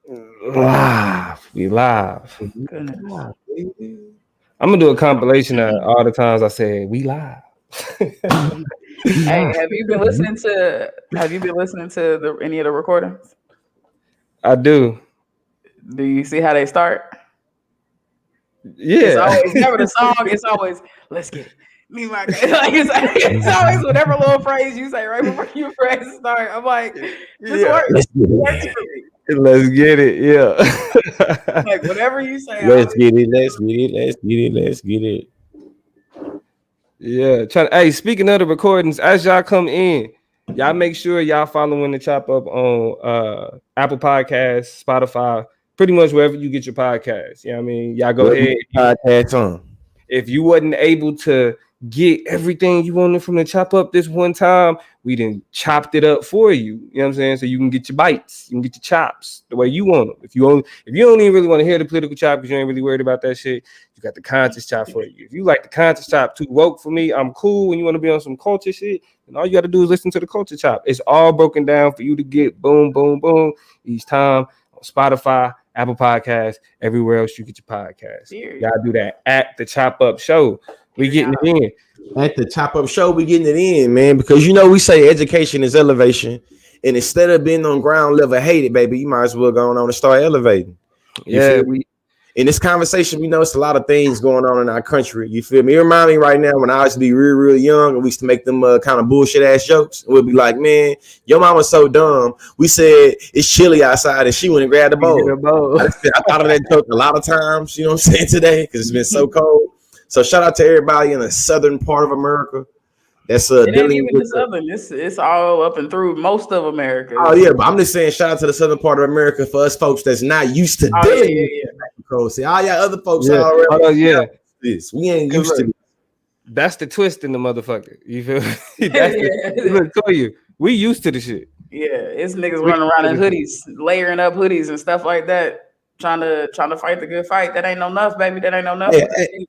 Live. We live. Goodness. I'm gonna do a compilation of all the times I said we live. Hey, have you been listening to any of the recordings? I do. Do you see how they start? It's Yeah. always never the song. It's always let's get it. Me my guy. Like it's always whatever little phrase you say right before you press start. I'm like, this Yeah. works. It works for me. Let's get it. Yeah. Like whatever you say, Let's get it. Let's get it. Let's get it. Let's get it. Yeah. Hey, speaking of the recordings, as y'all come in, y'all make sure y'all following the Chop Up on Apple Podcasts, Spotify, pretty much wherever you get your podcasts. You know what I mean? Y'all go ahead. Podcast on. If you wasn't able to get everything you wanted from the Chop Up this one time, we done chopped it up for you. You know what I'm saying? So you can get your bites, you can get your chops the way you want them. If you don't even really want to hear the political chop because you ain't really worried about that shit, you got the conscious chop for you. If you like the conscious chop too woke for me, I'm cool. And you want to be on some culture shit, and all you got to do is listen to the culture chop. It's all broken down for you to get boom, boom, boom each time on Spotify, Apple Podcasts, everywhere else you get your podcasts. Y'all do that at the Chop Up Show. We getting it in. At the Chop Up Show, we getting it in, man, because you know we say education is elevation, and instead of being on ground level hated, baby, you might as well go on and start elevating. Yeah, in this conversation, we know it's a lot of things going on in our country. You feel me? It reminds me right now when I used to be real, real young, and we used to make them kind of bullshit ass jokes. We'd be like, man, your mama's so dumb. We said it's chilly outside, and she went and grabbed a bowl. I thought of that joke a lot of times, you know what I'm saying, today, because it's been so cold. So shout out to everybody in the southern part of America. That's it ain't even the southern. It's all up and through most of America. Oh yeah, but I'm just saying, shout out to the southern part of America for us folks that's not used to dealing with cold. See, all y'all other folks already. This we ain't used to. That's the twist in the motherfucker. You feel me? Look, tell you, we used to the shit. Yeah, it's niggas running around in hoodies, layering up hoodies and stuff like that. Trying to fight the good fight. That ain't no enough, baby. That ain't no enough.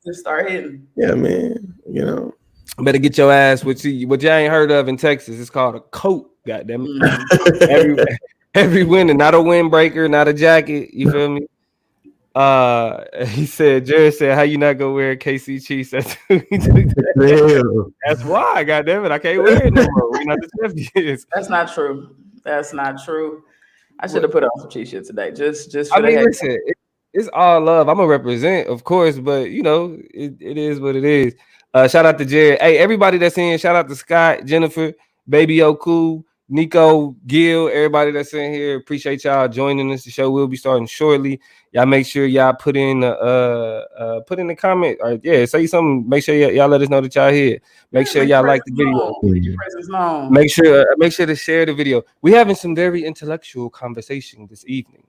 Just start hitting. Yeah, man. You know, better get your ass what you ain't heard of in Texas. It's called a coat. Goddamn it. every winter, not a windbreaker, not a jacket. You feel me? He said, Jared said, how you not gonna wear KC Chiefs? That's why. Goddamn it, I can't wear it no more. We're not the champions. That's not true. That's not true. I should have put on some cheat shit today. Just I mean, listen, it's all love. I'm gonna represent, of course, but you know, it is what it is. Shout out to Jared. Hey, everybody that's in, shout out to Scott, Jennifer, Baby Oku, Nico, Gil, everybody that's in here. Appreciate y'all joining us. The show will be starting shortly. Y'all make sure y'all put in the comment or say something. Make sure y'all let us know that y'all here. Make sure y'all like the video. Make sure to share the video. We're having some very intellectual conversation this evening.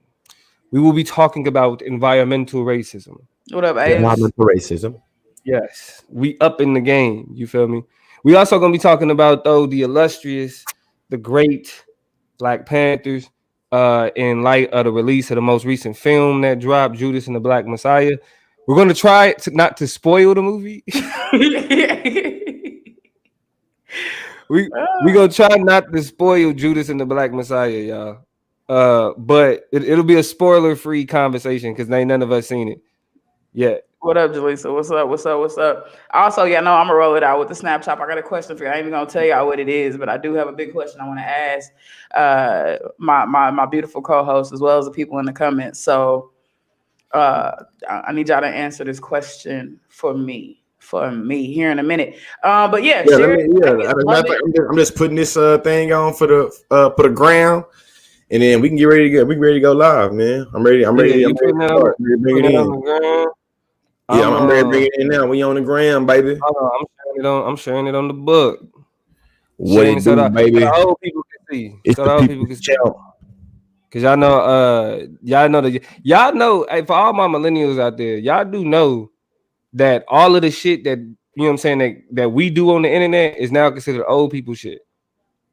We will be talking about environmental racism. What up, Ace? Environmental racism. Yes, we up in the game. You feel me? We also gonna be talking about the illustrious, the great Black Panthers. In light of the release of the most recent film that dropped, Judas and the Black Messiah. We're going to try not to spoil the movie. we going to try not to spoil Judas and the Black Messiah, y'all. But it'll be a spoiler-free conversation because ain't none of us seen it yet. What up, Jaleesa? What's up? Also, y'all know I'm gonna roll it out with the Snapchat. I got a question for you. I ain't even gonna tell y'all what it is, but I do have a big question I want to ask my beautiful co-host as well as the people in the comments. So I need y'all to answer this question for me here in a minute. But I'm just putting this thing on for the ground. And then we can get ready to go live, man. I'm ready. I'm ready to bring it in. Yeah, I'm ready to bring it in now. We on the gram, baby. I'm sharing it on the book. What it do, baby? So the old people can see. It's so the people can see. Cause y'all know, hey, for all my millennials out there, y'all do know that all of the shit that you know what I'm saying that we do on the internet is now considered old people shit.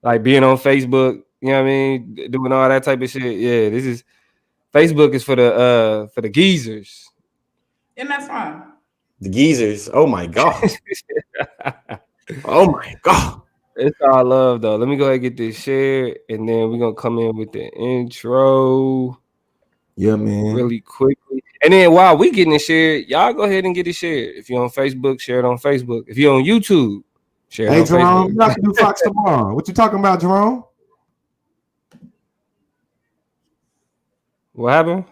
Like being on Facebook, you know what I mean, doing all that type of shit. Yeah, Facebook is for the geezers. And that's fine. The geezers. Oh my god. Oh my god. It's all love though. Let me go ahead and get this shared, and then we're gonna come in with the intro. Yeah, man. Really quickly. And then while we getting it shared, y'all go ahead and get it shared. If you're on Facebook, share it on Facebook. If you're on YouTube, share it Hey, on Jerome, Facebook. you have to do Fox tomorrow. What you talking about, Jerome? What happened?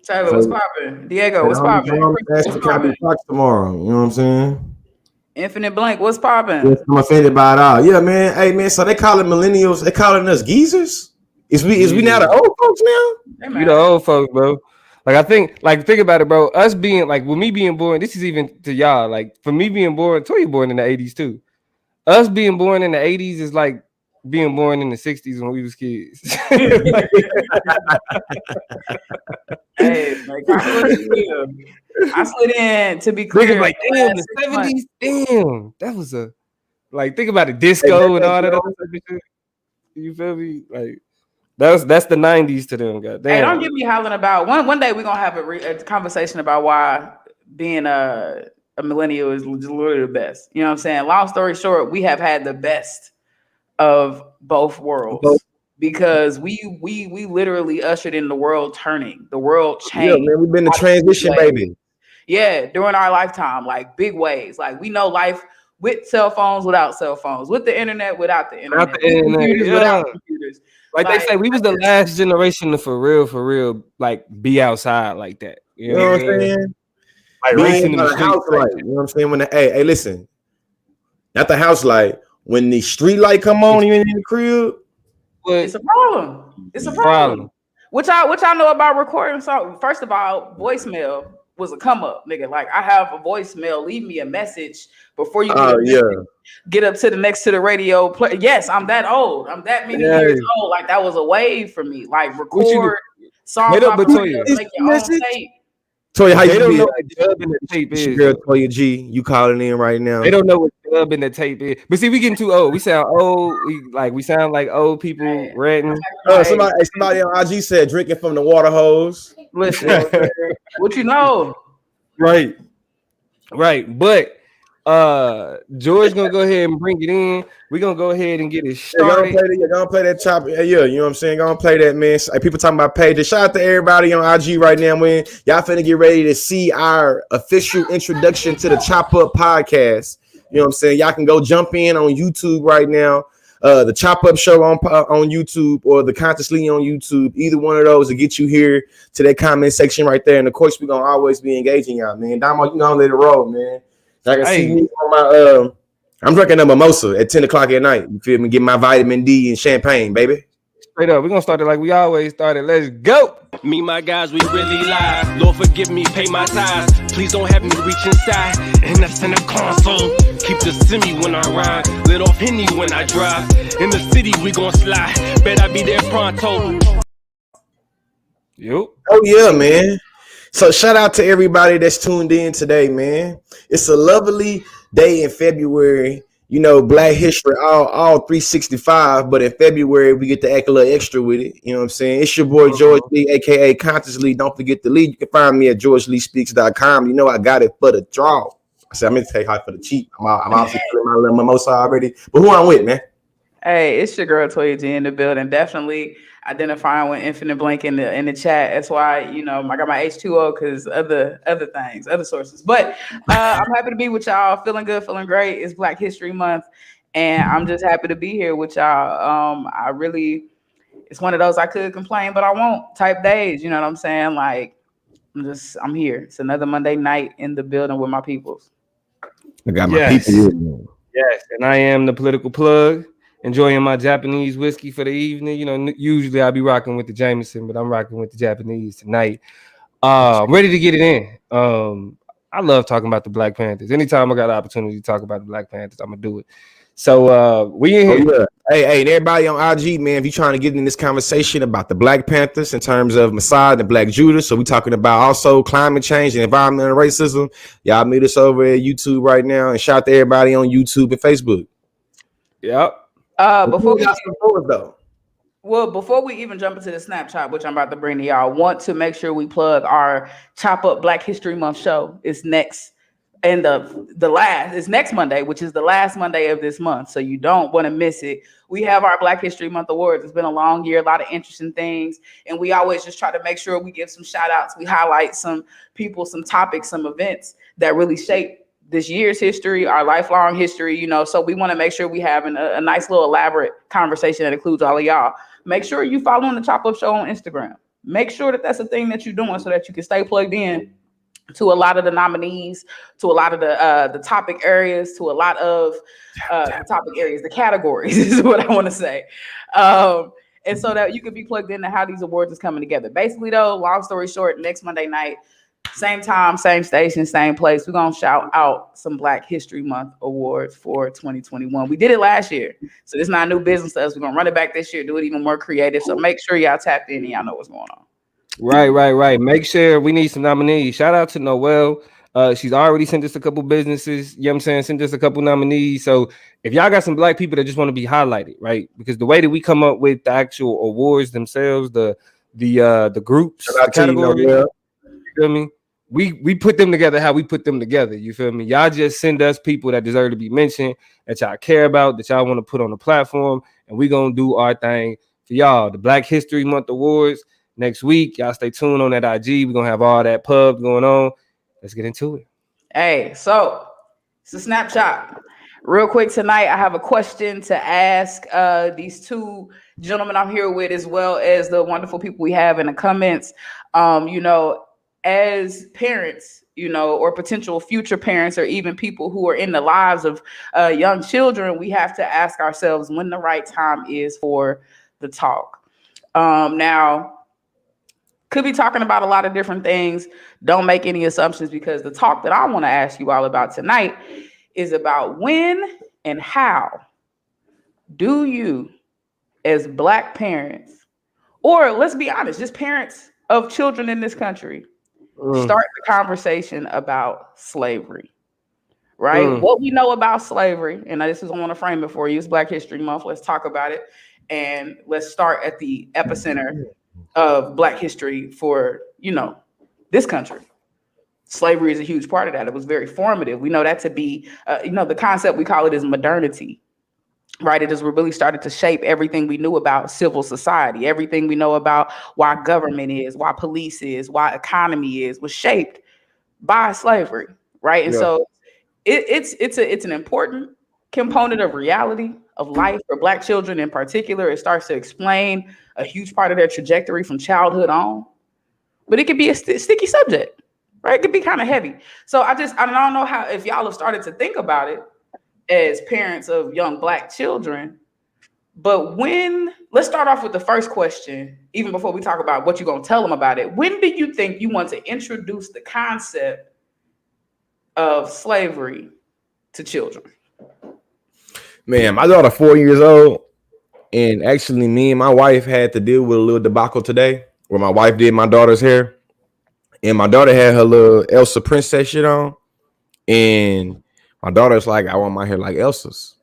Taylor, what's popping? Diego, what's Jerome popping? asked What's me, can I do popping? Fox tomorrow? You know what I'm saying? Infinite Blank, what's popping? Yes, I'm offended by it all. Yeah, man. Hey, man. So they calling millennials. They calling us geezers. Is we now the old folks now? Hey, You the old folks, bro. Like I think about it, bro. Us being like with me being born, this is even to y'all. Like for me being born, Toya born in the 80s too. Us being born in the 80s is like being born in the 60s when we was kids. Hey, like, I slid in to be clear. Like, damn, the 70s, damn. That was a like think about it, disco and all that other shit. You feel me? Like that's the 90s to them, goddamn. Hey, don't get me hollering about one day we're gonna have a conversation about why being a millennial is literally the best. You know what I'm saying? Long story short, we have had the best of both worlds because we literally ushered in the world turning, the world changed. Yeah, man, we've been in transition, baby. Yeah, during our lifetime, like big ways. Like we know life with cell phones, without cell phones, with the internet, without the internet, computers, without computers. Like they say, we was the last generation to for real, like be outside like that. You know what I'm saying? Like racing in the street. House light. You know what I'm saying? When the hey, listen, not the house light. When the street light come on, you in the crib. It's a problem. It's a problem. What y'all know about recording? So first of all, voicemail was a come up, nigga. Like I have a voicemail. Leave me a message before you get up to the radio. Play. Yes, I'm that old. I'm that many years old. Like that was a wave for me. Like record songs. Make your own tape. Toya, how you don't know what dub in the tape is? Girl, Toya G, you calling in right now? They don't know what dub in the tape is. But see, we getting too old. We sound old. We sound like old people ranting. Somebody on IG said drinking from the water hose. Listen, what you know? Right. But George gonna go ahead and bring it in. We're gonna go ahead and get it started. Gonna play that chop. Yeah, you know what I'm saying? Gonna play that, man. People talking about pages. Shout out to everybody on IG right now, man. Y'all finna get ready to see our official introduction to the Chop Up podcast. You know what I'm saying? Y'all can go jump in on YouTube right now. The Chop Up Show on YouTube or the Consciously on YouTube. Either one of those will get you here to that comment section right there. And of course, we're gonna always be engaging y'all, man. Damo, you gonna let it roll, man. I can see me on my I'm drinking a mimosa at 10 o'clock at night. You feel me? Get my vitamin D and champagne, baby. Straight up, we're gonna start it like we always started. Let's go. Me, my guys, we really live. Lord forgive me, pay my tithes. Please don't have me reach inside. And that's in the console. Keep the semi when I ride. Lit off Henny when I drive. In the city, we gon' slide. Bet I be there pronto. Yep. Oh yeah, man. So shout out to everybody that's tuned in today, man. It's a lovely day in February. You know, Black History, all 365, but in February, we get to act a little extra with it. You know what I'm saying? It's your boy, George Lee, a.k.a. Consciously. Don't forget to lead. You can find me at georgeleespeaks.com. You know I got it for the draw. I said, I'm going to take high for the cheap. I'm obviously feeling my little mimosa already. But who I'm with, man? Hey, it's your girl, Toya G in the building. Definitely identifying with Infinite Blank in the chat. That's why, you know, I got my H2O because other things, other sources. But I'm happy to be with y'all. Feeling good, feeling great. It's Black History Month. And I'm just happy to be here with y'all. It's one of those I could complain, but I won't type days. You know what I'm saying? Like, I'm here. It's another Monday night in the building with my peoples. I got my people. Yes, and I am the political plug. Enjoying my Japanese whiskey for the evening. You know, usually I'll be rocking with the Jameson, but I'm rocking with the Japanese tonight. I'm ready to get it in. I love talking about the Black Panthers. Anytime I got the opportunity to talk about the Black Panthers, I'm gonna do it. So we in here. Oh, yeah. Hey, and everybody on IG, man, if you're trying to get in this conversation about the Black Panthers in terms of Mossad and Black Judah, so we're talking about also climate change and environmental racism, y'all meet us over at YouTube right now, and shout out to everybody on YouTube and Facebook. Yep. Before we even jump into the Snapchat, which I'm about to bring to y'all, want to make sure we plug our Chop Up Black History Month show. It's next And the last is next Monday, which is the last Monday of this month. So you don't want to miss it. We have our Black History Month Awards. It's been a long year, a lot of interesting things. And we always just try to make sure we give some shout outs. We highlight some people, some topics, some events that really shape this year's history, our lifelong history, you know. So we want to make sure we have a nice little elaborate conversation that includes all of y'all. Make sure you following the Chop Up Show on Instagram. Make sure that that's a thing that you're doing so that you can stay plugged in to a lot of the nominees, to a lot of the topic areas, to a lot of the topic areas, the categories is what I want to say. And so that you can be plugged into how these awards is coming together. Basically though, long story short, next Monday night, same time, same station, same place, we're going to shout out some Black History Month awards for 2021. We did it last year. So this is not new business to us. We're going to run it back this year, do it even more creative. So make sure y'all tapped in and y'all know what's going on. Right. Make sure we need some nominees. Shout out to Noelle. She's already sent us a couple businesses. You know what I'm saying? Sent us a couple nominees. So if y'all got some Black people that just want to be highlighted, right? Because the way that we come up with the actual awards themselves, the groups, the categories, you feel me? We put them together how we put them together. You feel me? Y'all just send us people that deserve to be mentioned, that y'all care about, that y'all want to put on the platform, and we gonna do our thing for y'all. The Black History Month Awards. Next week, y'all stay tuned on that IG. We're going to have all that pub going on. Let's get into it. Hey, so it's a snapshot. Real quick tonight, I have a question to ask these two gentlemen I'm here with, as well as the wonderful people we have in the comments. You know, as parents, you know, or potential future parents, or even people who are in the lives of young children, we have to ask ourselves when the right time is for the talk. Now, could be talking about a lot of different things. Don't make any assumptions, because the talk that I want to ask you all about tonight is about when and how do you, as Black parents, or let's be honest, just parents of children in this country, start the conversation about slavery, right? What we know about slavery, and this is, I want to frame it for you. It's Black History Month. Let's talk about it. And let's start at the epicenter of Black history for, you know, this country. Slavery is a huge part of that. It was very formative. We know that to be, you know, the concept we call it is modernity, right? It has really started to shape everything we knew about civil society. Everything we know about why government is, why police is, why economy is, was shaped by slavery, right? And so it's an important component of reality of life for Black children in particular. It starts to explain a huge part of their trajectory from childhood on, but it could be a sticky subject, right? It could be kind of heavy. So I don't know how, if y'all have started to think about it as parents of young Black children, but let's start off with the first question, even before we talk about what you're going to tell them about it. When do you think you want to introduce the concept of slavery to children? Man, my daughter 4 years old, and actually me and my wife had to deal with a little debacle today where my wife did my daughter's hair, and my daughter had her little Elsa princess shit on, and my daughter's like, I want my hair like Elsa's,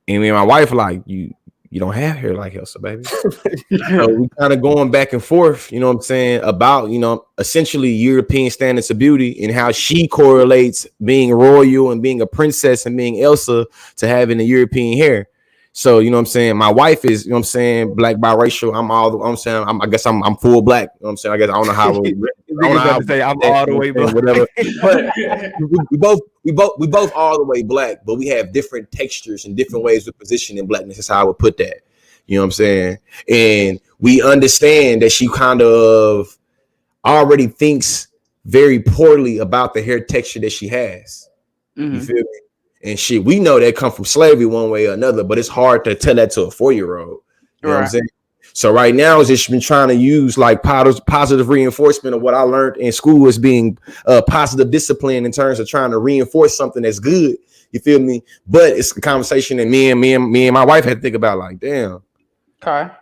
and me and my wife like, you don't have hair like Elsa, baby. So we kind of going back and forth, you know what I'm saying, about, you know, essentially European standards of beauty and how she correlates being royal and being a princess and being Elsa to having the European hair. So, you know what I'm saying, my wife is, you know what I'm saying, Black biracial. I guess I'm full Black. You know what I'm saying? I guess I don't know how I'm all the way Black. Whatever. But we both all the way Black, but we have different textures and different ways of positioning Blackness. That's how I would put that. You know what I'm saying? And we understand that she kind of already thinks very poorly about the hair texture that she has. You feel me? And shit, we know that come from slavery one way or another, but it's hard to tell that to a 4-year-old. You know what I'm saying? So right now, it's just been trying to use like positive reinforcement of what I learned in school as being positive discipline in terms of trying to reinforce something that's good. You feel me? But it's a conversation that me and my wife had to think about. Like, damn. Okay.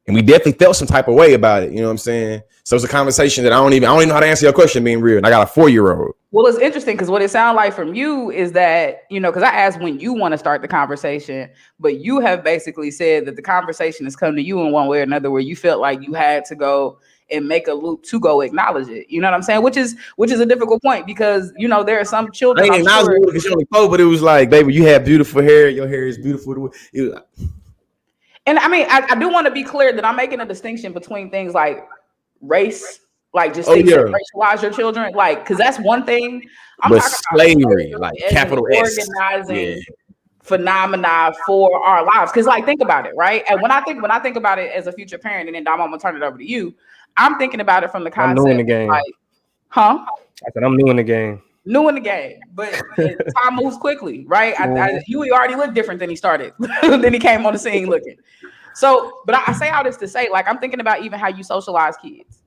And we definitely felt some type of way about it. You know what I'm saying? So it's a conversation that I don't even know how to answer your question, being real. And I got a 4-year-old. Well, it's interesting because what it sounds like from you is that, you know, because I asked when you want to start the conversation, but you have basically said that the conversation has come to you in one way or another, where you felt like you had to go and make a loop to go acknowledge it. You know what I'm saying? Which is a difficult point because there are some I children. ain't acknowledging it because she only 4, but it was like, baby, you have beautiful hair. Your hair is beautiful. It was like, and I mean, I do want to be clear that I'm making a distinction between things like race, like just things that racialize your children, like because that's one thing. I'm but talking slavery, about like as capital S, organizing phenomena for our lives. Because like think about it, right? And when I think about it as a future parent, and then Dom, I'm gonna turn it over to you. I'm thinking about it from the concept, I'm new in the game. like, huh? I said I'm new in the game. New in the game, but time moves quickly, right? Huey already looked different than he started, then he came on the scene looking. So, but I say all this to say, like, I'm thinking about even how you socialize kids,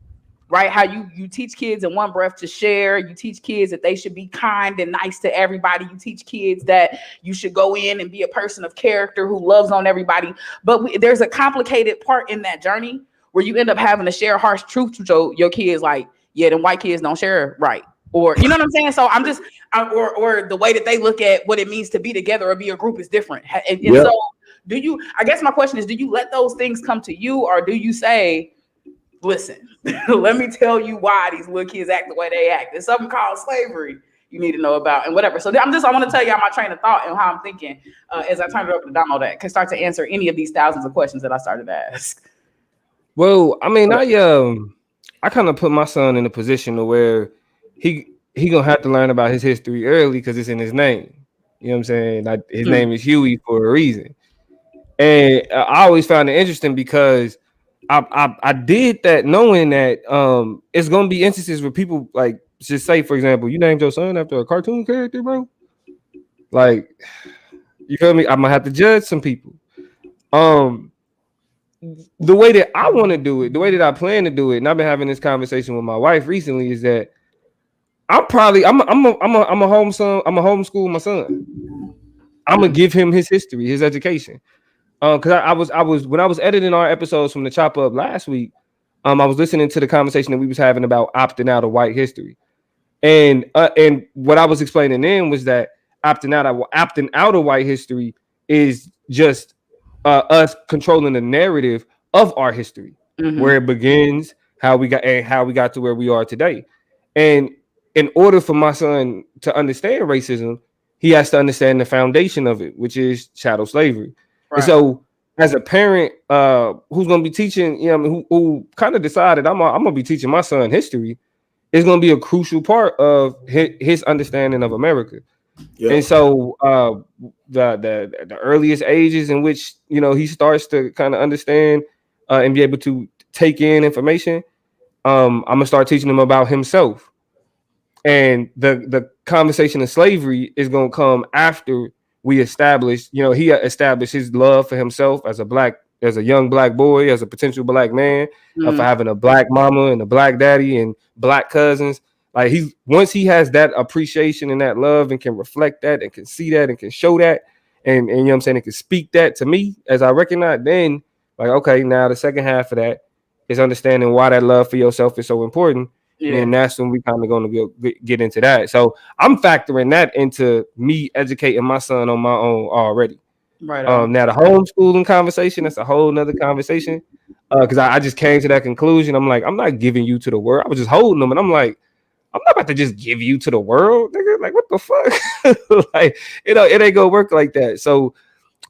right? How you teach kids in one breath to share. You teach kids that they should be kind and nice to everybody. You teach kids that you should go in and be a person of character who loves on everybody. But there's a complicated part in that journey where you end up having to share harsh truths with your kids, like, yeah, them white kids don't share right. Or, you know what I'm saying? So I'm just, or the way that they look at what it means to be together or be a group is different. And so I guess my question is, do you let those things come to you, or do you say, listen, let me tell you why these little kids act the way they act. There's something called slavery you need to know about and whatever. So I want to tell you my train of thought and how I'm thinking as I turn it over to Donald that can start to answer any of these thousands of questions that I started to ask. Well, I mean, I kind of put my son in a position to where he gonna have to learn about his history early because it's in his name. You know what I'm saying? Like his name is Huey for a reason. And I always found it interesting because I did that knowing that it's gonna be instances where people like just say, for example, you named your son after a cartoon character, bro. Like, you feel me? I'm gonna have to judge some people. The way that I want to do it, the way that I plan to do it, and I've been having this conversation with my wife recently, is that I'm a homeschool my son. I'm gonna give him his history, his education. Because I was when I was editing our episodes from the Chop Up last week, I was listening to the conversation that we was having about opting out of white history, and what I was explaining then was that opting out of white history is just us controlling the narrative of our history, where it begins, how we got to where we are today, and in order for my son to understand racism, he has to understand the foundation of it, which is chattel slavery. Right. And so, as a parent who's going to be teaching, who kind of decided I'm going to be teaching my son history, is going to be a crucial part of his understanding of America. Yep. And so, the earliest ages in which he starts to kind of understand and be able to take in information, I'm gonna start teaching him about himself. And the conversation of slavery is going to come after we establish, he established his love for himself as a young black boy, as a potential black man, for having a black mama and a black daddy and black cousins. Like once he has that appreciation and that love and can reflect that and can see that and can show that and you know what I'm saying, and can speak that to me as I recognize, then like, okay, now the second half of that is understanding why that love for yourself is so important. Yeah. And that's when we kind of going to get into that. So I'm factoring that into me educating my son on my own already. Right. Now the homeschooling conversation, that's a whole nother conversation. Because I just came to that conclusion. I'm like, I'm not giving you to the world. I was just holding them, and I'm like, I'm not about to just give you to the world, nigga. Like, what the fuck? Like, it ain't gonna work like that. So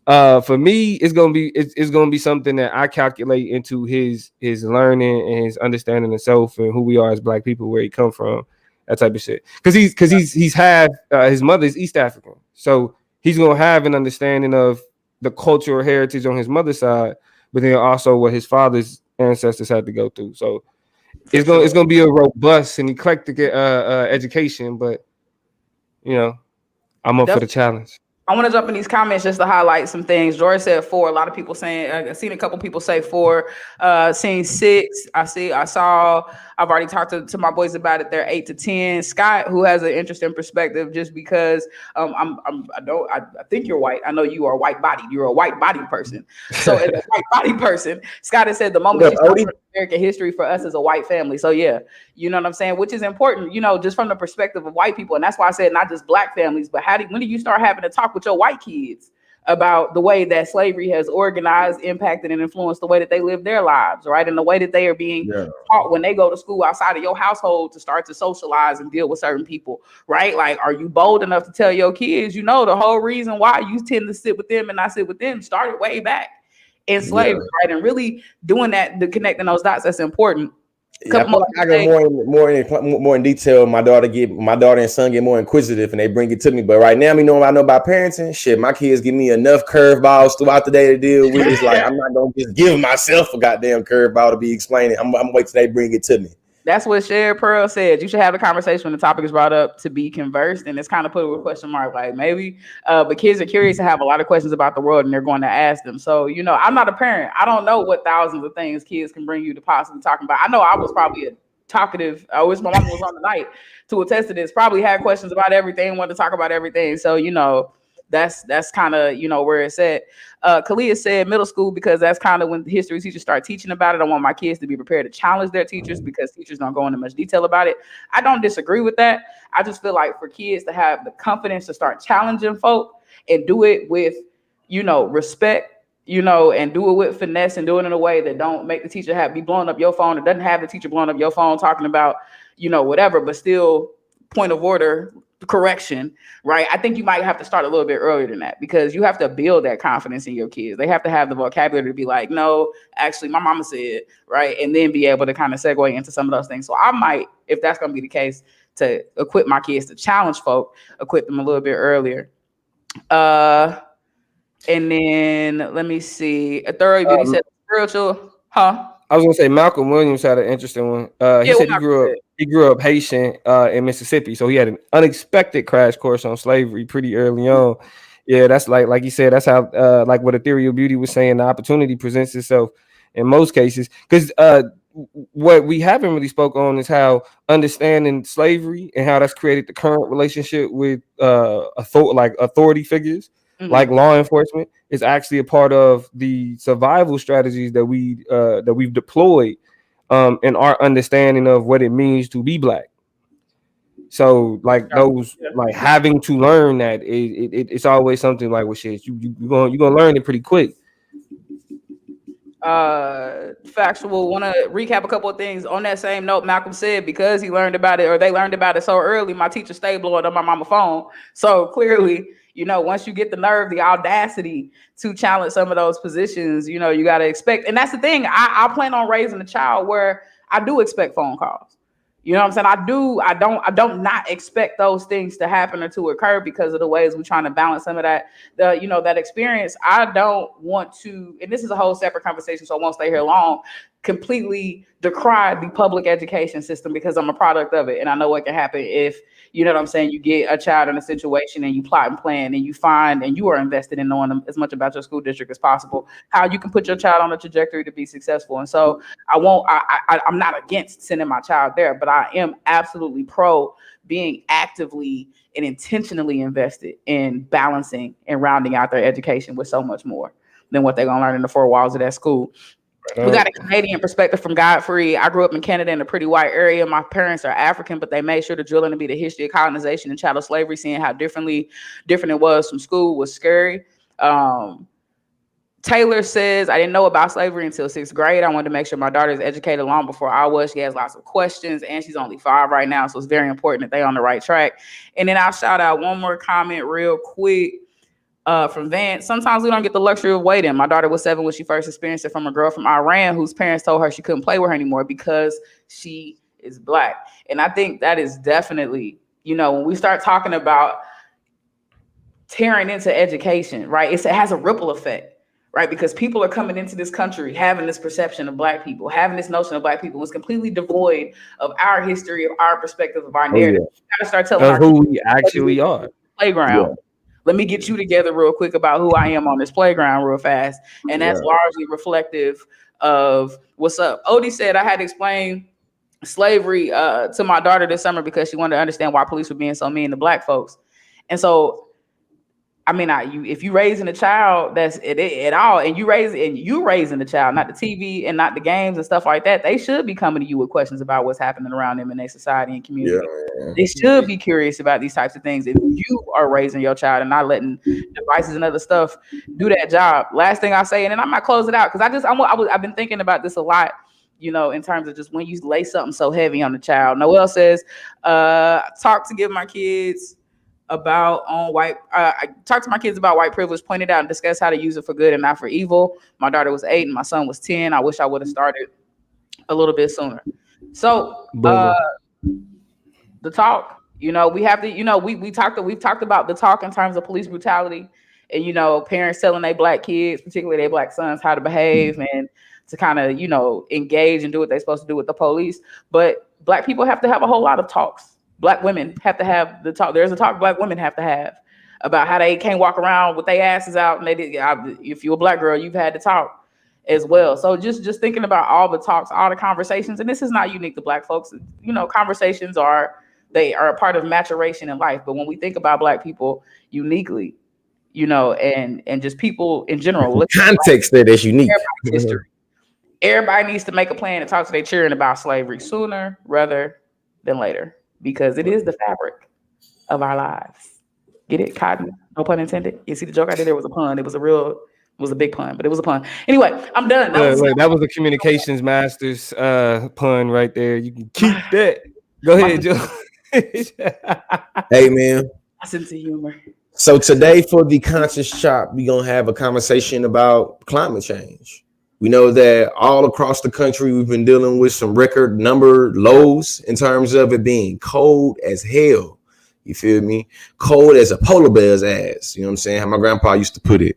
for me, it's gonna be something that I calculate into his learning and his understanding of self and who we are as black people, where he come from, that type of shit. Because he's had his mother is East African, so he's gonna have an understanding of the cultural heritage on his mother's side, but then also what his father's ancestors had to go through. So it's gonna be a robust and eclectic education, but I'm up for the challenge. I want to jump in these comments just to highlight some things. George said 4. A lot of people saying, I've seen a couple people say 4. Seen 6. I've already talked to my boys about it. They're 8 to 10. Scott, who has an interesting perspective, just because I think you're white. I know you are white bodied. You're a white body person. So as a white body person, Scott has said the moment you start American history for us as a white family. So yeah, you know what I'm saying? Which is important, just from the perspective of white people. And that's why I said not just black families, but when do you start having to talk with your white kids about the way that slavery has organized, impacted, and influenced the way that they live their lives, right? And the way that they are being taught when they go to school outside of your household to start to socialize and deal with certain people, right? Like, are you bold enough to tell your kids, you know, the whole reason why you tend to sit with them and not sit with them started way back in slavery, right? And really doing that, connecting those dots, that's important. Yeah, I feel like I go more in detail. My daughter and son get more inquisitive and they bring it to me. But right now, you know what I know about parenting? Shit, my kids give me enough curveballs throughout the day to deal with. It's like I'm not gonna just give myself a goddamn curveball to be explaining. I'm waiting till they bring it to me. That's what Sherry Pearl said. You should have the conversation when the topic is brought up to be conversed. And it's kind of put with a question mark, like maybe. But kids are curious to have a lot of questions about the world and they're going to ask them. So, you know, I'm not a parent. I don't know what thousands of things kids can bring you to possibly talking about. I know I was probably a talkative. I wish my mom was on the night to attest to this. Probably had questions about everything, wanted to talk about everything. So, you know, that's kind of, you know, where it's at. Kalia said middle school because that's kind of when the history teachers start teaching about it. I want my kids to be prepared to challenge their teachers because teachers don't go into much detail about it. I don't disagree with that. I just feel like for kids to have the confidence to start challenging folk and do it with, you know, respect, you know, and do it with finesse and do it in a way that don't make the teacher be blowing up your phone. It doesn't have the teacher blowing up your phone talking about, you know, whatever, but still point of order, correction, right? I think you might have to start a little bit earlier than that because you have to build that confidence in your kids. They have to have the vocabulary to be like, no, actually my mama said, right? And then be able to kind of segue into some of those things. So I might, if that's going to be the case, to equip my kids to challenge folk, equip them a little bit earlier. And then let me see. A thorough beauty said spiritual, huh? I was gonna say Malcolm Williams had an interesting one. He said he grew up Haitian in Mississippi, so he had an unexpected crash course on slavery pretty early on. Yeah, that's like you said, that's how like what Ethereal Beauty was saying, the opportunity presents itself in most cases. Because what we haven't really spoke on is how understanding slavery and how that's created the current relationship with authority figures. Mm-hmm. Like law enforcement is actually a part of the survival strategies that we've deployed in our understanding of what it means to be Black. So like those like having to learn that it's always something like, well, shit, you're gonna learn it pretty quick. Factual. Want to recap a couple of things on that same note. Malcolm said because he learned about it or they learned about it so early, my teacher stayed blowing up my mama's phone. So clearly, you know, once you get the nerve, the audacity to challenge some of those positions, you know, you got to expect. And that's the thing. I plan on raising a child where I do expect phone calls. You know what I'm saying? I don't not expect those things to happen or to occur because of the ways we're trying to balance some of that, that experience. I don't want to, and this is a whole separate conversation, so I won't stay here long, completely decry the public education system because I'm a product of it. And I know what can happen if, you know what I'm saying, you get a child in a situation and you plot and plan and you find and you are invested in knowing as much about your school district as possible, how you can put your child on a trajectory to be successful. And so I'm not against sending my child there, but I am absolutely pro being actively and intentionally invested in balancing and rounding out their education with so much more than what they're going to learn in the four walls of that school. We got a Canadian perspective from Godfrey. I grew up in Canada in a pretty white area. My parents are African, but they made sure to drill into me the history of colonization and chattel slavery, seeing how different it was from school was scary. Taylor says, I didn't know about slavery until 6th grade. I wanted to make sure my daughter is educated long before I was. She has lots of questions and she's only 5 right now. So it's very important that they're on the right track. And then I'll shout out one more comment real quick. From Vance, sometimes we don't get the luxury of waiting. My daughter was 7 when she first experienced it from a girl from Iran whose parents told her she couldn't play with her anymore because she is Black. And I think that is definitely, you know, when we start talking about tearing into education, right, it has a ripple effect, right? Because people are coming into this country having this perception of Black people, having this notion of Black people. It's completely devoid of our history, of our perspective, of our narrative. We got to start telling who we actually are. Playground. Yeah. Let me get you together real quick about who I am on this playground real fast. And that's largely reflective of what's up. Odie said I had to explain slavery to my daughter this summer because she wanted to understand why police were being so mean to Black folks. And so I mean, if you raising a child, that's it at all, and you raising the child, not the TV and not the games and stuff like that. They should be coming to you with questions about what's happening around them in their society and community. Yeah. They should be curious about these types of things. If you are raising your child and not letting devices and other stuff do that job. Last thing I say, and then I might close it out because I've been thinking about this a lot. You know, in terms of just when you lay something so heavy on the child. Noelle says, talk to give my kids about I talked to my kids about white privilege, pointed out and discussed how to use it for good and not for evil. My daughter was 8 and my son was 10. I wish I would have started a little bit sooner. So the talk, you know, we have to, you know, we've talked about the talk in terms of police brutality and, you know, parents telling their black kids, particularly their black sons, how to behave and to kind of, you know, engage and do what they're supposed to do with the police. But black people have to have a whole lot of talks. Black women have to have the talk. There's a talk black women have to have about how they can't walk around with their asses out. And if you're a black girl, you've had to talk as well. So just thinking about all the talks, all the conversations, and this is not unique to black folks. You know, conversations are a part of maturation in life. But when we think about black people uniquely, you know, and just people in general, context that is unique. History. Everybody needs to make a plan to talk to their children about slavery sooner rather than later. Because it is the fabric of our lives. Get it? Cotton? No pun intended. You see the joke I did there was a pun. It was a big pun, but it was a pun. Anyway, I'm done. That was a communications master's pun right there. You can keep that. Go ahead, Joe. Hey, man. I sense of humor. So today for the Conscious Chop, we're going to have a conversation about climate change. We know that all across the country, we've been dealing with some record number lows in terms of it being cold as hell. You feel me? Cold as a polar bear's ass. You know what I'm saying? How my grandpa used to put it.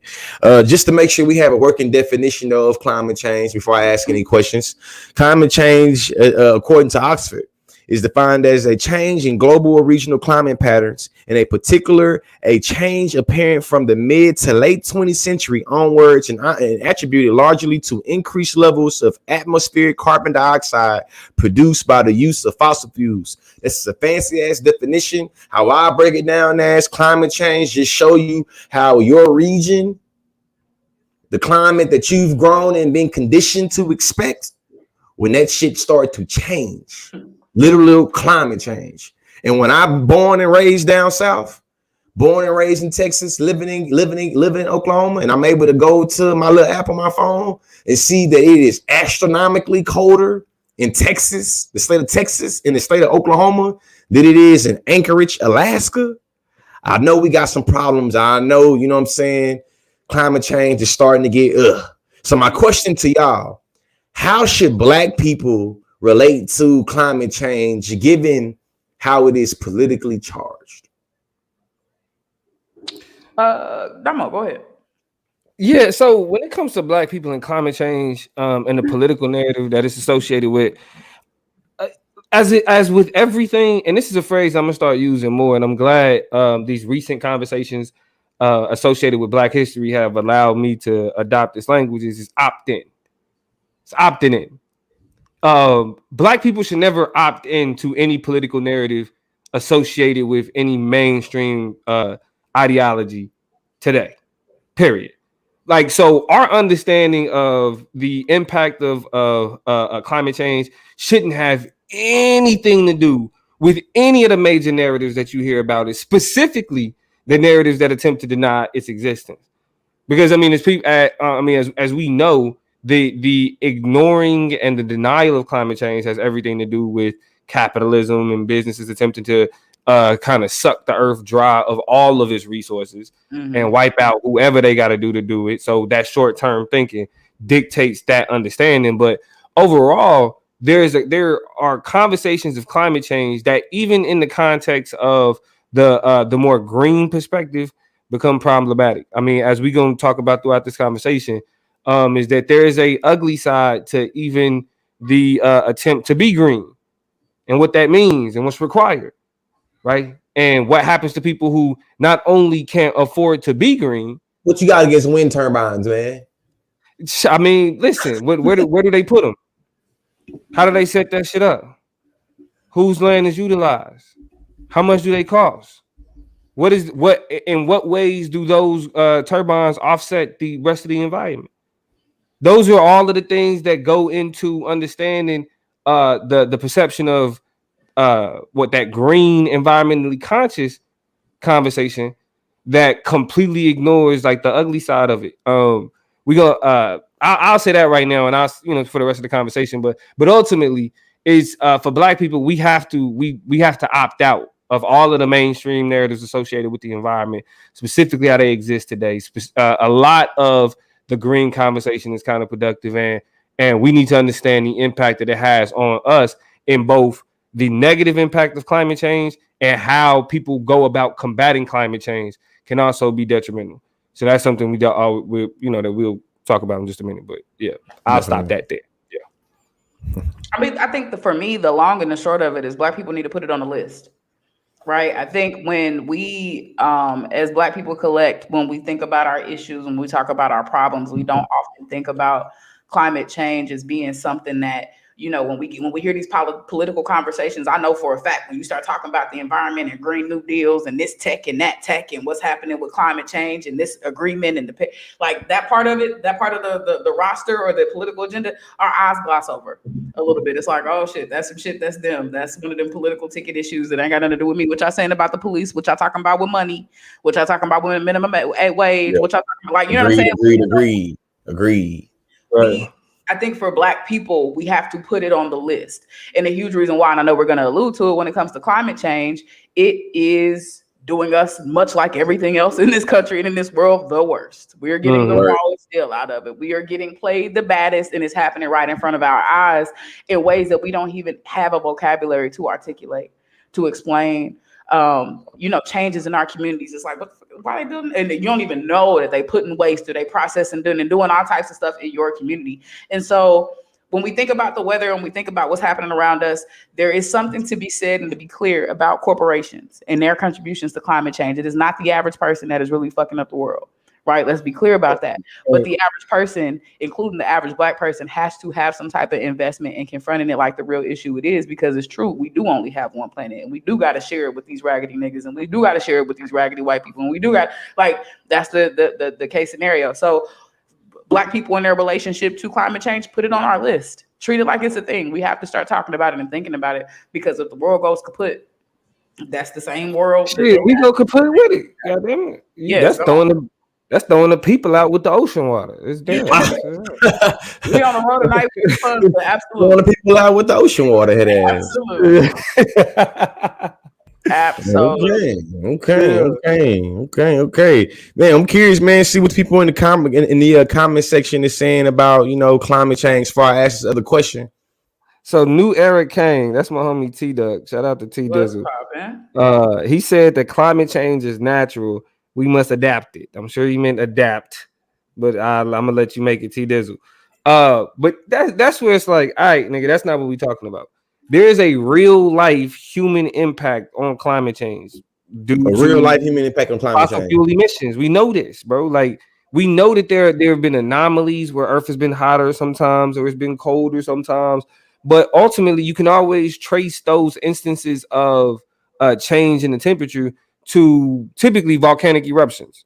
Just to make sure we have a working definition though, of climate change before I ask any questions. Climate change, according to Oxford, is defined as a change in global or regional climate patterns, in a particular, a change apparent from the mid to late 20th century onwards and attributed largely to increased levels of atmospheric carbon dioxide produced by the use of fossil fuels. This is a fancy ass definition. How I break it down as climate change, just show you how your region, the climate that you've grown and been conditioned to expect, when that shit start to change. Literal climate change. And when I'm born and raised down south, born and raised in Texas, living in Oklahoma, and I'm able to go to my little app on my phone and see that it is astronomically colder in Texas, the state of Texas, and the state of Oklahoma than it is in Anchorage, Alaska. I know we got some problems. I know, you know what I'm saying? Climate change is starting to get So my question to y'all, how should black people relate to climate change given how it is politically charged? Damo, go ahead. Yeah, so when it comes to black people and climate change and the political narrative that is associated with, as with everything, and this is a phrase I'm gonna start using more, and I'm glad these recent conversations associated with Black history have allowed me to adopt this language, is opt-in. It's opting in. Black people should never opt into any political narrative associated with any mainstream ideology today, period. Like, so our understanding of the impact of climate change shouldn't have anything to do with any of the major narratives that you hear about it, specifically the narratives that attempt to deny its existence. Because I mean, as people, as we know, the ignoring and the denial of climate change has everything to do with capitalism and businesses attempting to kind of suck the earth dry of all of its resources and wipe out whoever they got to do it. So that short-term thinking dictates that understanding. But overall, there are conversations of climate change that, even in the context of the more green perspective, become problematic. I mean, as we're going to talk about throughout this conversation, is that there is a ugly side to even the attempt to be green and what that means and what's required, right? And what happens to people who not only can't afford to be green. What you got against wind turbines, man? I mean, listen, where do they put them? How do they set that shit up? Whose land is utilized? How much do they cost? In what ways do those turbines offset the rest of the environment? Those are all of the things that go into understanding the perception of what that green environmentally conscious conversation that completely ignores like the ugly side of it. We go I'll say that right now, and I'll for the rest of the conversation, but ultimately is for Black people, we have to opt out of all of the mainstream narratives associated with the environment, specifically how they exist today. A lot of the green conversation is counterproductive, and we need to understand the impact that it has on us in both the negative impact of climate change and how people go about combating climate change can also be detrimental. So that's something that we'll talk about in just a minute. But yeah, I'll stop that there. Yeah. I mean, I think for me, the long and the short of it is Black people need to put it on the list. Right. I think when we, as Black people when we think about our issues, when we talk about our problems, we don't often think about climate change as being something that, when we hear these political conversations, I know for a fact when you start talking about the environment and Green New Deals and this tech and that tech and what's happening with climate change and this agreement and that part of it, that part of the roster or the political agenda, our eyes gloss over a little bit. It's like, oh shit, that's some shit, that's them. That's one of them political ticket issues that ain't got nothing to do with me. What y'all saying about the police, what y'all talking about with money, what y'all talking about with minimum wage, what y'all talking about, you know what I'm saying? Agreed. Right. I think for Black people, we have to put it on the list. And a huge reason why, and I know we're going to allude to it when it comes to climate change, it is doing us, much like everything else in this country and in this world, the worst. We are getting the rawest deal out of it. We are getting played the baddest, and it's happening right in front of our eyes in ways that we don't even have a vocabulary to articulate, to explain. Changes in our communities. It's like, why are they doing? And you don't even know that they put in waste, or they process and doing all types of stuff in your community. And so when we think about the weather and we think about what's happening around us, there is something to be said and to be clear about corporations and their contributions to climate change. It is not the average person that is really fucking up the world. Right. Let's be clear about that. But the average person, including the average Black person, has to have some type of investment in confronting it like the real issue it is, because it's true. We do only have one planet, and we do got to share it with these raggedy niggas, and we do got to share it with these raggedy white people. And we do got that's the case scenario. So Black people in their relationship to climate change, put it on our list. Treat it like it's a thing. We have to start talking about it and thinking about it, because if the world goes kaput, that's the same world. Shit, we go kaput with it. God damn it. Yeah, that's throwing the people out with the ocean water. It's damn. We on the road tonight. Absolutely. Throwing the people out with the ocean water. Head ass. Absolutely. Okay. Man, I'm curious, man. See what people in the comment section is saying about climate change. As far as this other question. So New Eric Kane, that's my homie T Duck. Shout out to T Dizzle. He said that climate change is natural. We must adapt it. I'm sure he meant adapt, but I'm gonna let you make it, T Dizzle. But that's where it's like, all right, nigga, that's not what we're talking about. There is a real life human impact on climate change. Real life human impact on climate change. Fuel emissions. We know this, bro. Like, we know that there have been anomalies where Earth has been hotter sometimes, or it's been colder sometimes. But ultimately, you can always trace those instances of change in the temperature to typically volcanic eruptions.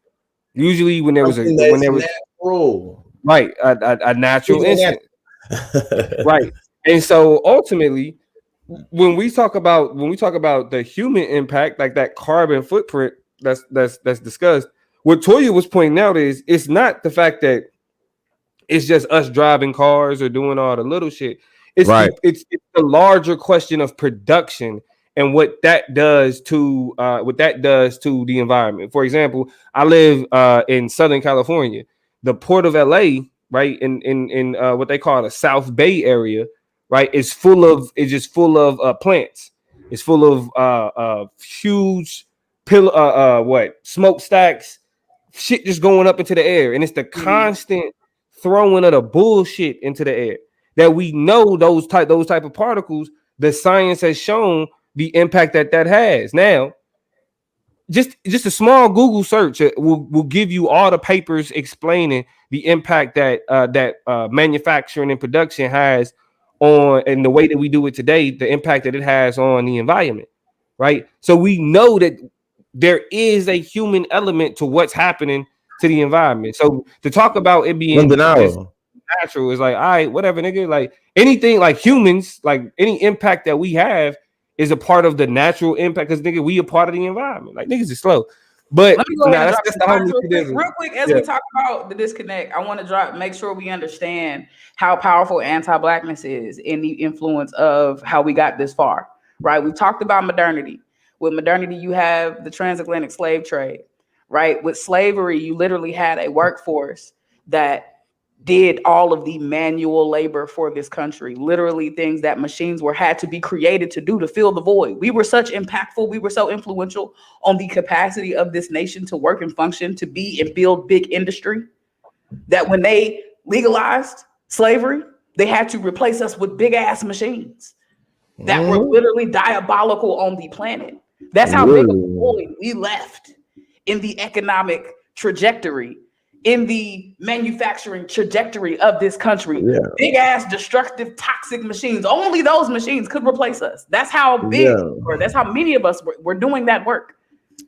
Usually when there was natural. Right, a natural incident. Right. And so ultimately, when we talk about the human impact, like that carbon footprint that's discussed, what Toya was pointing out is it's not the fact that it's just us driving cars or doing all the little shit. It's right. It's the larger question of production and what that does to the environment. For example, I live in Southern California. The Port of LA, right, in what they call the South Bay area, right, is just full of plants. It's full of huge smokestacks, shit just going up into the air, and it's the constant throwing of the bullshit into the air that we know those type of particles. The science has shown the impact that has. Now, just a small Google search will give you all the papers explaining the impact that manufacturing and production has on, and the way that we do it today, the impact that it has on the environment, right? So we know that there is a human element to what's happening to the environment. So to talk about it being just natural is like, all right, whatever, nigga. Like anything, like humans, like any impact that we have is a part of the natural impact. Because nigga, we a part of the environment. Like niggas is slow. But let me go ahead and that's drop the real quick as we talk about the disconnect. I want to make sure we understand how powerful anti-blackness is in the influence of how we got this far. Right? We talked about modernity. With modernity, you have the transatlantic slave trade. Right? With slavery, you literally had a workforce that did all of the manual labor for this country, literally things that machines had to be created to do to fill the void. We were such impactful, we were so influential on the capacity of this nation to work and function, to be and build big industry, that when they legalized slavery, they had to replace us with big ass machines that were literally diabolical on the planet. That's how big of a void we left in the economic trajectory, in the manufacturing trajectory of this country. Big ass destructive toxic machines, only those machines could replace us. That's how big or that's how many of us were doing that work.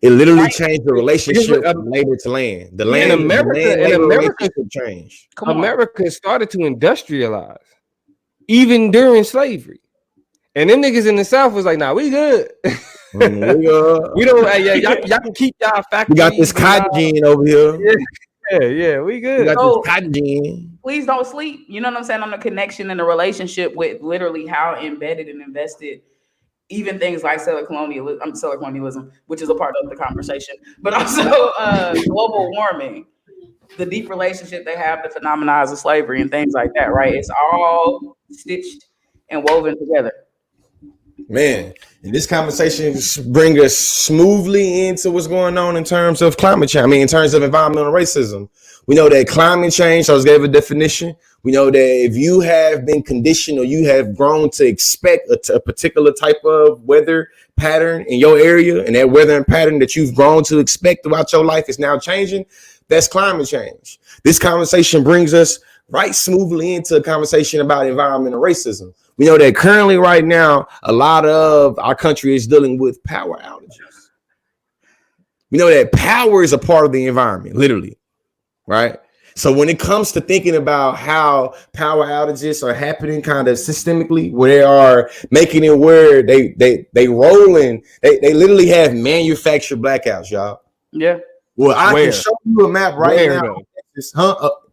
It literally changed the relationship from labor to land. The land in America changed. America started to industrialize even during slavery, and them niggas in the South was like, nah, we good. We don't. Y'all can keep y'all factories. We got this cotton gin over here. Yeah, we good. So, please don't sleep. You know what I'm saying? On the connection and the relationship with literally how embedded and invested even things like settler colonialism, which is a part of the conversation, but also global warming, the deep relationship they have to phenomena of slavery and things like that, right? It's all stitched and woven together. Man, and this conversation bring us smoothly into what's going on in terms of climate change. I mean, in terms of environmental racism. We know that climate change, I just gave a definition. We know that if you have been conditioned or you have grown to expect a particular type of weather pattern in your area, and that weather and pattern that you've grown to expect throughout your life is now changing, that's climate change. This conversation brings us right smoothly into a conversation about environmental racism. We know that currently right now, a lot of our country is dealing with power outages. We know that power is a part of the environment, literally, right? So when it comes to thinking about how power outages are happening kind of systemically, where they are making it where they rolling, they literally have manufactured blackouts, y'all. Yeah. Well, I can show you a map right now.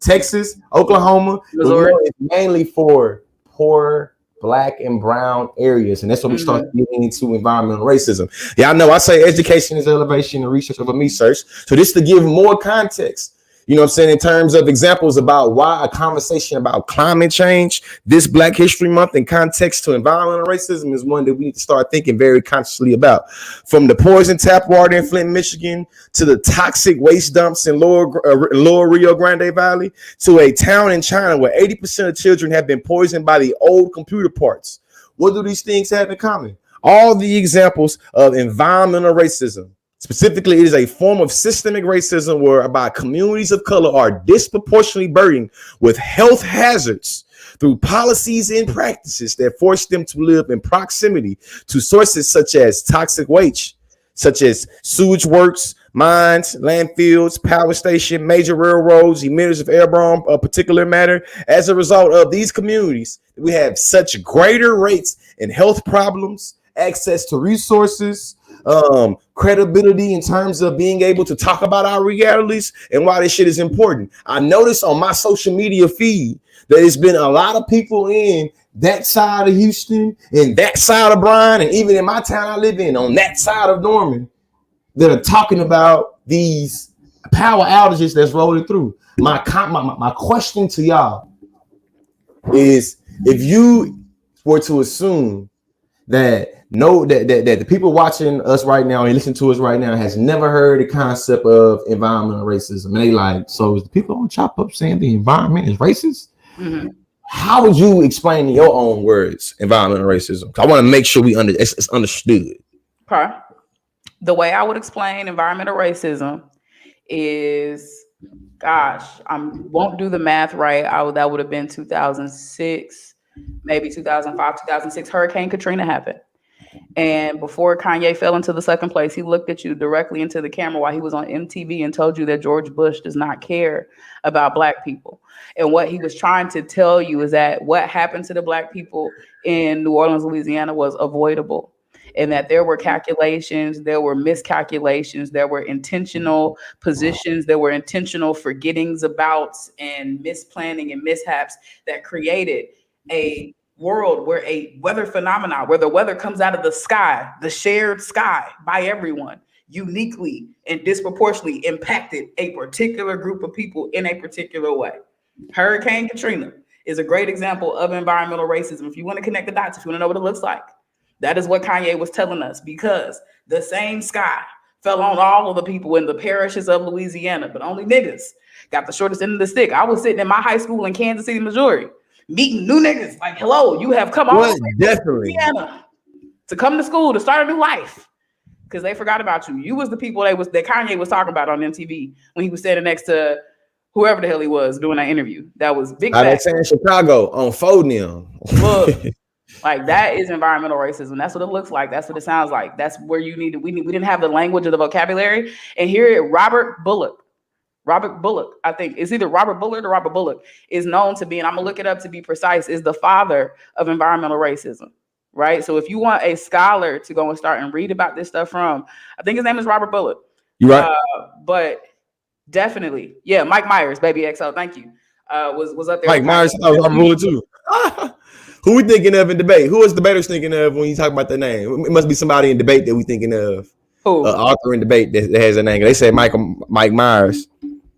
Texas, Oklahoma, Missouri. It's mainly for poor Black and brown areas, and that's what we start getting into environmental racism. Y'all know I say education is elevation and research over me search. So this to give more context, you know what I'm saying, in terms of examples about why a conversation about climate change this Black History Month in context to environmental racism is one that we need to start thinking very consciously about. From the poison tap water in Flint, Michigan, to the toxic waste dumps in lower Rio Grande Valley, to a town in China where 80% of children have been poisoned by the old computer parts. What do these things have in common? All the examples of environmental racism. Specifically, it is a form of systemic racism whereby communities of color are disproportionately burdened with health hazards through policies and practices that force them to live in proximity to sources such as toxic waste, such as sewage works, mines, landfills, power station, major railroads, emitters of airborne particulate matter. As a result of these communities, we have such greater rates in health problems, access to resources, credibility in terms of being able to talk about our realities and why this shit is important. I noticed on my social media feed that there's been a lot of people in that side of Houston and that side of Bryan, and even in my town I live in on that side of Norman, that are talking about these power outages that's rolling through. My question to y'all is, if you were to assume that the people watching us right now and listening to us right now has never heard the concept of environmental racism, and they like, so is the people on Chop Up saying the environment is racist? Mm-hmm. How would you explain in your own words environmental racism? I want to make sure it's understood. Okay. The way I would explain environmental racism is, gosh, I won't do the math right. That would have been 2006, maybe 2005, 2006. Hurricane Katrina happened. And before Kanye fell into the second place, he looked at you directly into the camera while he was on MTV and told you that George Bush does not care about Black people. And what he was trying to tell you is that what happened to the Black people in New Orleans, Louisiana was avoidable. And that there were calculations, there were miscalculations, there were intentional positions, there were intentional forgettings about and misplanning and mishaps that created a world where a weather phenomenon, where the weather comes out of the sky, the shared sky by everyone, uniquely and disproportionately impacted a particular group of people in a particular way. Hurricane Katrina is a great example of environmental racism. If you want to connect the dots, if you want to know what it looks like, that is what Kanye was telling us, because the same sky fell on all of the people in the parishes of Louisiana, but only niggas got the shortest end of the stick. I was sitting in my high school in Kansas City, Missouri, meeting new niggas like, hello, you have come all the way to Louisiana to come to school to start a new life, because they forgot about you. You was the people that Kanye was talking about on MTV when he was standing next to whoever the hell he was doing that interview. That was big. I was in Chicago on Podium. Look, like that is environmental racism. That's what it looks like. That's what it sounds like. That's where you need to. We didn't have the language or the vocabulary. And here, Robert Bullock, I think it's either Robert Bullard or Robert Bullock, is known to be, and I'm gonna look it up to be precise, is the father of environmental racism. Right. So if you want a scholar to go and start and read about this stuff from, I think his name is Robert Bullock. You right? But definitely, yeah, Mike Myers, baby XO. Thank you. Was up there. Mike Myers, I'm ruling too. Who we thinking of in debate? Who is debaters thinking of when you talk about the name? It must be somebody in debate that we thinking of. Who? Author in debate that has a name. They say Mike Myers.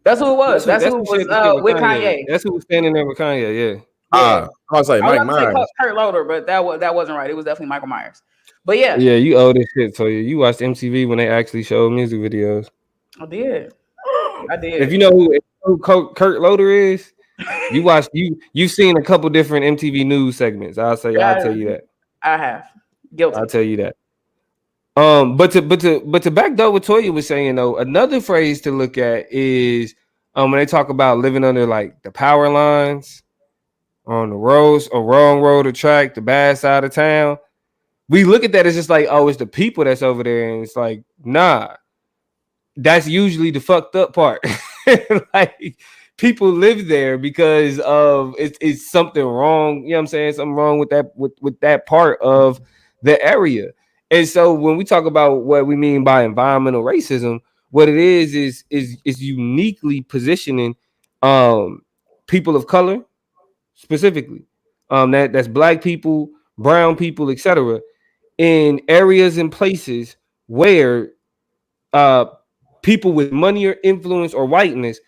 That's who it was. That's who was with Kanye. That's who was standing there with Kanye. Yeah. I was like Mike Myers. Kurt Loder, but that wasn't right. It was definitely Michael Myers. But yeah. Yeah, you owe this shit to you. You watched MTV when they actually showed music videos. I did. If you know who Kurt Loder is, you've seen a couple different MTV news segments. I'll tell you that. I have. Guilty. I'll tell you that. But to back up what Toya was saying though, another phrase to look at is when they talk about living under like the power lines on the roads, a wrong road or track, the bad side of town. We look at that as just like, oh, it's the people that's over there, and it's like, nah, that's usually the fucked up part. Like people live there because of it's something wrong. You know what I'm saying? Something wrong with that with that part of the area. And so when we talk about what we mean by environmental racism, what it is uniquely positioning people of color specifically, that's Black people, brown people, etc., in areas and places where people with money or influence or whiteness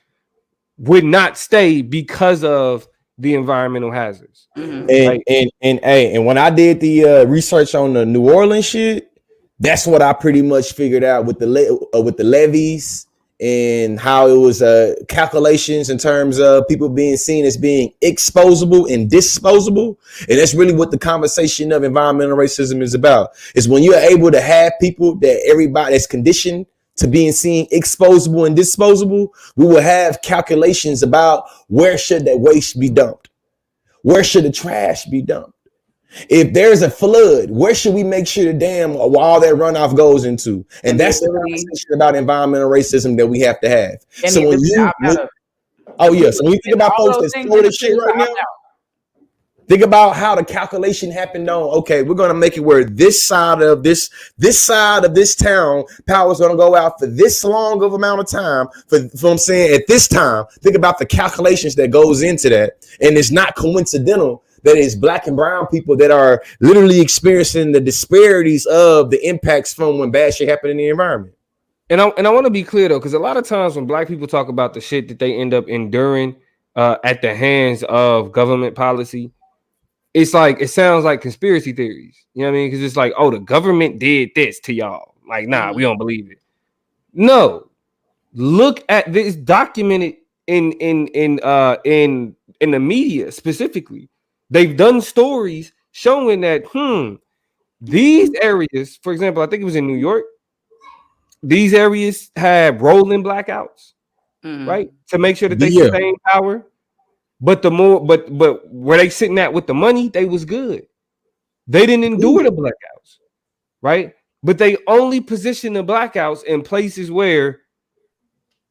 would not stay because of the environmental hazards. Mm-hmm. And when I did the research on the New Orleans shit, that's what I pretty much figured out with the levees and how it was calculations in terms of people being seen as being exposable and disposable. And that's really what the conversation of environmental racism is about. Is when you're able to have people that everybody that's conditioned to being seen exposable and disposable, we will have calculations about where should that waste be dumped? Where should the trash be dumped? If there's a flood, where should we make sure the dam or all that runoff goes into? And that's the conversation about environmental racism that we have to have. So when you think about folks that's full of shit right now, think about how the calculation happened on, okay, we're going to make it where this side of this town power is going to go out for this long of amount of time. For I'm saying at this time, think about the calculations that goes into that. And it's not coincidental that it's Black and brown people that are literally experiencing the disparities of the impacts from when bad shit happened in the environment. And I want to be clear though, because a lot of times when Black people talk about the shit that they end up enduring at the hands of government policy, it's like, it sounds like conspiracy theories. You know what I mean? Because it's like, oh, the government did this to y'all. Like, nah, we don't believe it. No, look at this documented in the media specifically. They've done stories showing that these areas, for example, I think it was in New York, these areas had rolling blackouts, right, to make sure that they sustain power. But but where they sitting at with the money, they was good. They didn't endure the blackouts. right? But they only position the blackouts in places where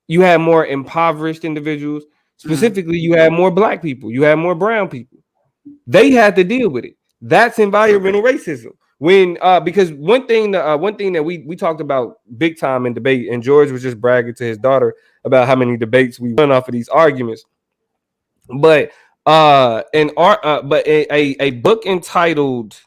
you have more impoverished individuals. Specifically, you have more black people, you have more brown people. They had to deal with it. That's environmental racism. When because one thing that we talked about big time in debate, and George was just bragging to his daughter about how many debates we won off of these arguments. But a book entitled,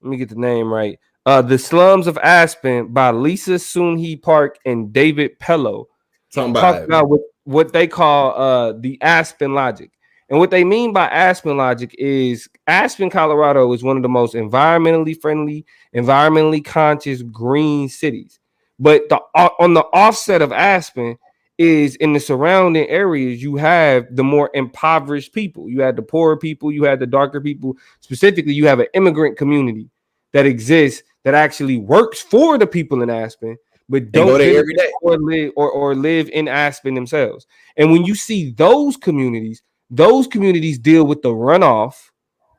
let me get the name right, The Slums of Aspen by Lisa Soonhee Park and David Pello talk about what they call the Aspen Logic. And what they mean by Aspen Logic is Aspen, Colorado is one of the most environmentally friendly, environmentally conscious green cities. But on the offset of Aspen is in the surrounding areas, you have the more impoverished people. You had the poorer people, you had the darker people. Specifically, you have an immigrant community that exists that actually works for the people in Aspen, but don't go there every day or live in Aspen themselves. And when you see those communities deal with the runoff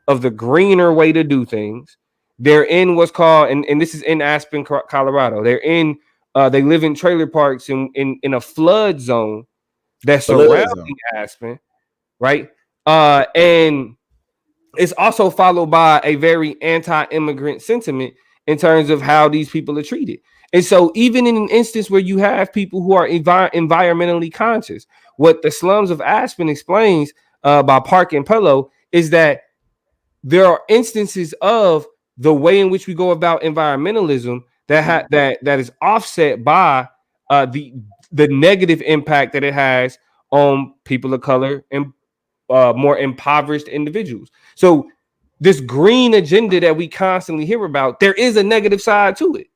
of the greener way to do things. They're in what's called, and this is in Aspen, Colorado. They live in trailer parks in a flood zone that's surrounding Aspen, right? And it's also followed by a very anti-immigrant sentiment in terms of how these people are treated. And so even in an instance where you have people who are environmentally conscious, what the Slums of Aspen explains by Park and Pello is that there are instances of the way in which we go about environmentalism that is offset by the negative impact that it has on people of color and more impoverished individuals. So this green agenda that we constantly hear about, there is a negative side to it.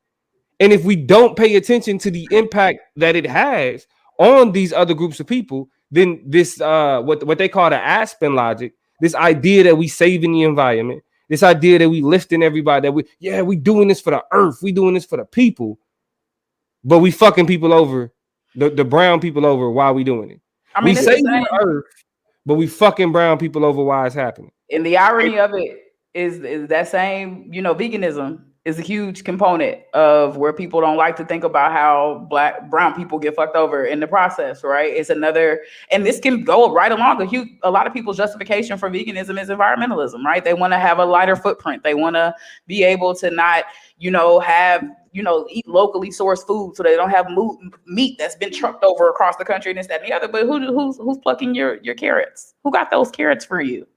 And if we don't pay attention to the impact that it has on these other groups of people, then this what they call the Aspen Logic, this idea that we saving the environment, this idea that we lifting everybody, that we doing this for the earth, we doing this for the people, but we fucking people over, the brown people over while we doing it. I mean, we saving the earth, but we fucking brown people over while it's happening. And the irony of it is that same, veganism is a huge component of where people don't like to think about how brown people get fucked over in the process, right? It's another, and this can go right along a lot of people's justification for veganism is environmentalism, right? They want to have a lighter footprint. They want to be able to not, eat locally sourced food so they don't have meat that's been trucked over across the country and this, that, and the other. But who's plucking your carrots? Who got those carrots for you?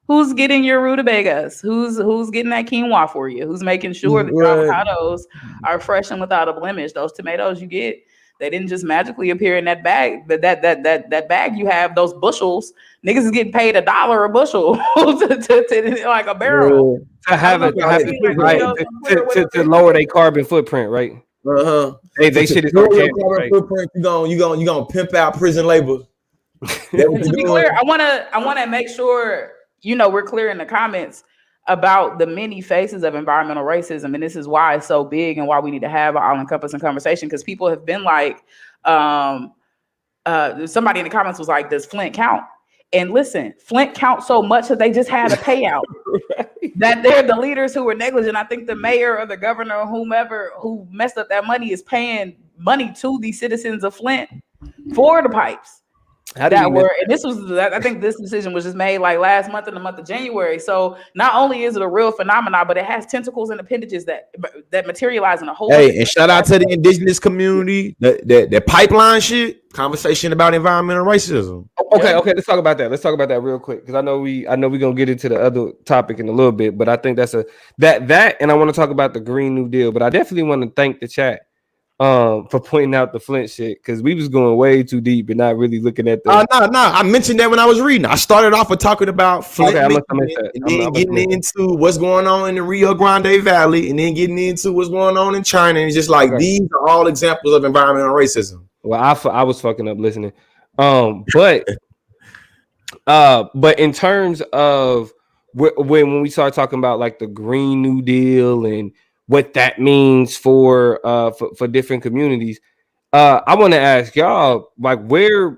Who's getting your rutabagas? Who's getting that quinoa for you? Who's making sure that your avocados are fresh and without a blemish? Those tomatoes you get, they didn't just magically appear in that bag. That bag you have, those bushels, niggas is getting paid $1 a bushel to like a barrel. To have it, to lower their carbon footprint, right? They shit is organic, right? Footprint. You gonna pimp out prison labor. To be clear, I wanna make sure we're clear in the comments about the many faces of environmental racism. And this is why it's so big and why we need to have an all-encompassing conversation, because people have been like, somebody in the comments was like, does Flint count? And listen, Flint counts so much that they just had a payout. Right. That they're the leaders who were negligent. I think the mayor or the governor or whomever who messed up that money is paying money to the citizens of Flint for the pipes. And I think this decision was just made like last month in the month of January. So not only is it a real phenomenon, but it has tentacles and appendages that materialize in a whole. Hey, and shout out to the indigenous community, the pipeline shit. Conversation about environmental racism. Okay, let's talk about that. Let's talk about that real quick, because I know we're gonna get into the other topic in a little bit, but I think that's that, and I want to talk about the Green New Deal. But I definitely want to thank the chat for pointing out the Flint shit, because we was going way too deep and not really looking at the. No. I mentioned that when I was reading. I started off with talking about Flint, and then getting into what's going on in the Rio Grande Valley, and then getting into what's going on in China. And it's just like these are all examples of environmental racism. Well, I was fucking up listening, but in terms of when we start talking about like the Green New Deal and what that means for different communities, I want to ask y'all, like, what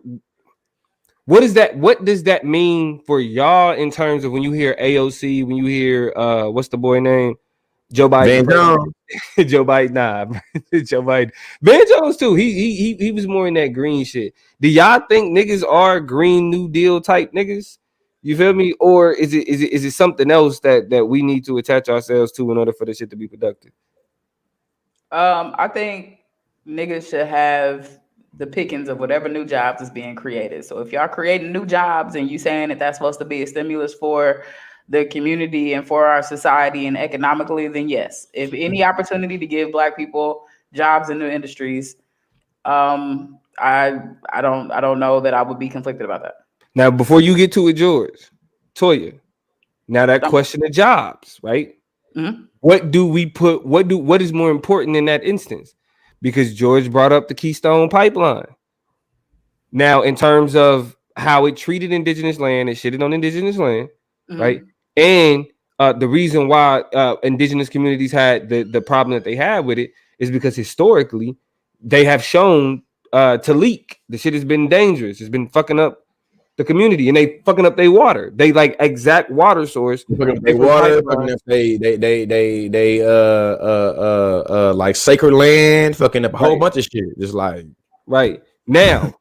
does that mean for y'all in terms of when you hear AOC, when you hear what's the boy name, Joe Van Biden. Jones. Joe Biden, nah. Joe Biden. Van Jones too. He was more in that green shit. Do y'all think niggas are Green New Deal type niggas? You feel me? Or is it something else that we need to attach ourselves to in order for this shit to be productive? I think niggas should have the pickings of whatever new jobs is being created. So if y'all creating new jobs and you saying that that's supposed to be a stimulus for the community and for our society and economically, then yes. If any opportunity to give Black people jobs in new industries, I don't know that I would be conflicted about that. Now, before you get to it, George, Toya, now that question of jobs, right? Mm-hmm. What do we put? What is more important in that instance? Because George brought up the Keystone Pipeline. Now, in terms of how it treated indigenous land, it shitted on indigenous land, right? And the reason why indigenous communities had the problem that they had with it is because historically they have shown to leak. The shit has been dangerous. It's been fucking up the community, and they fucking up their water. They like exact water source. They water, fucking up they like sacred land, fucking up a whole bunch of shit. Just like right now,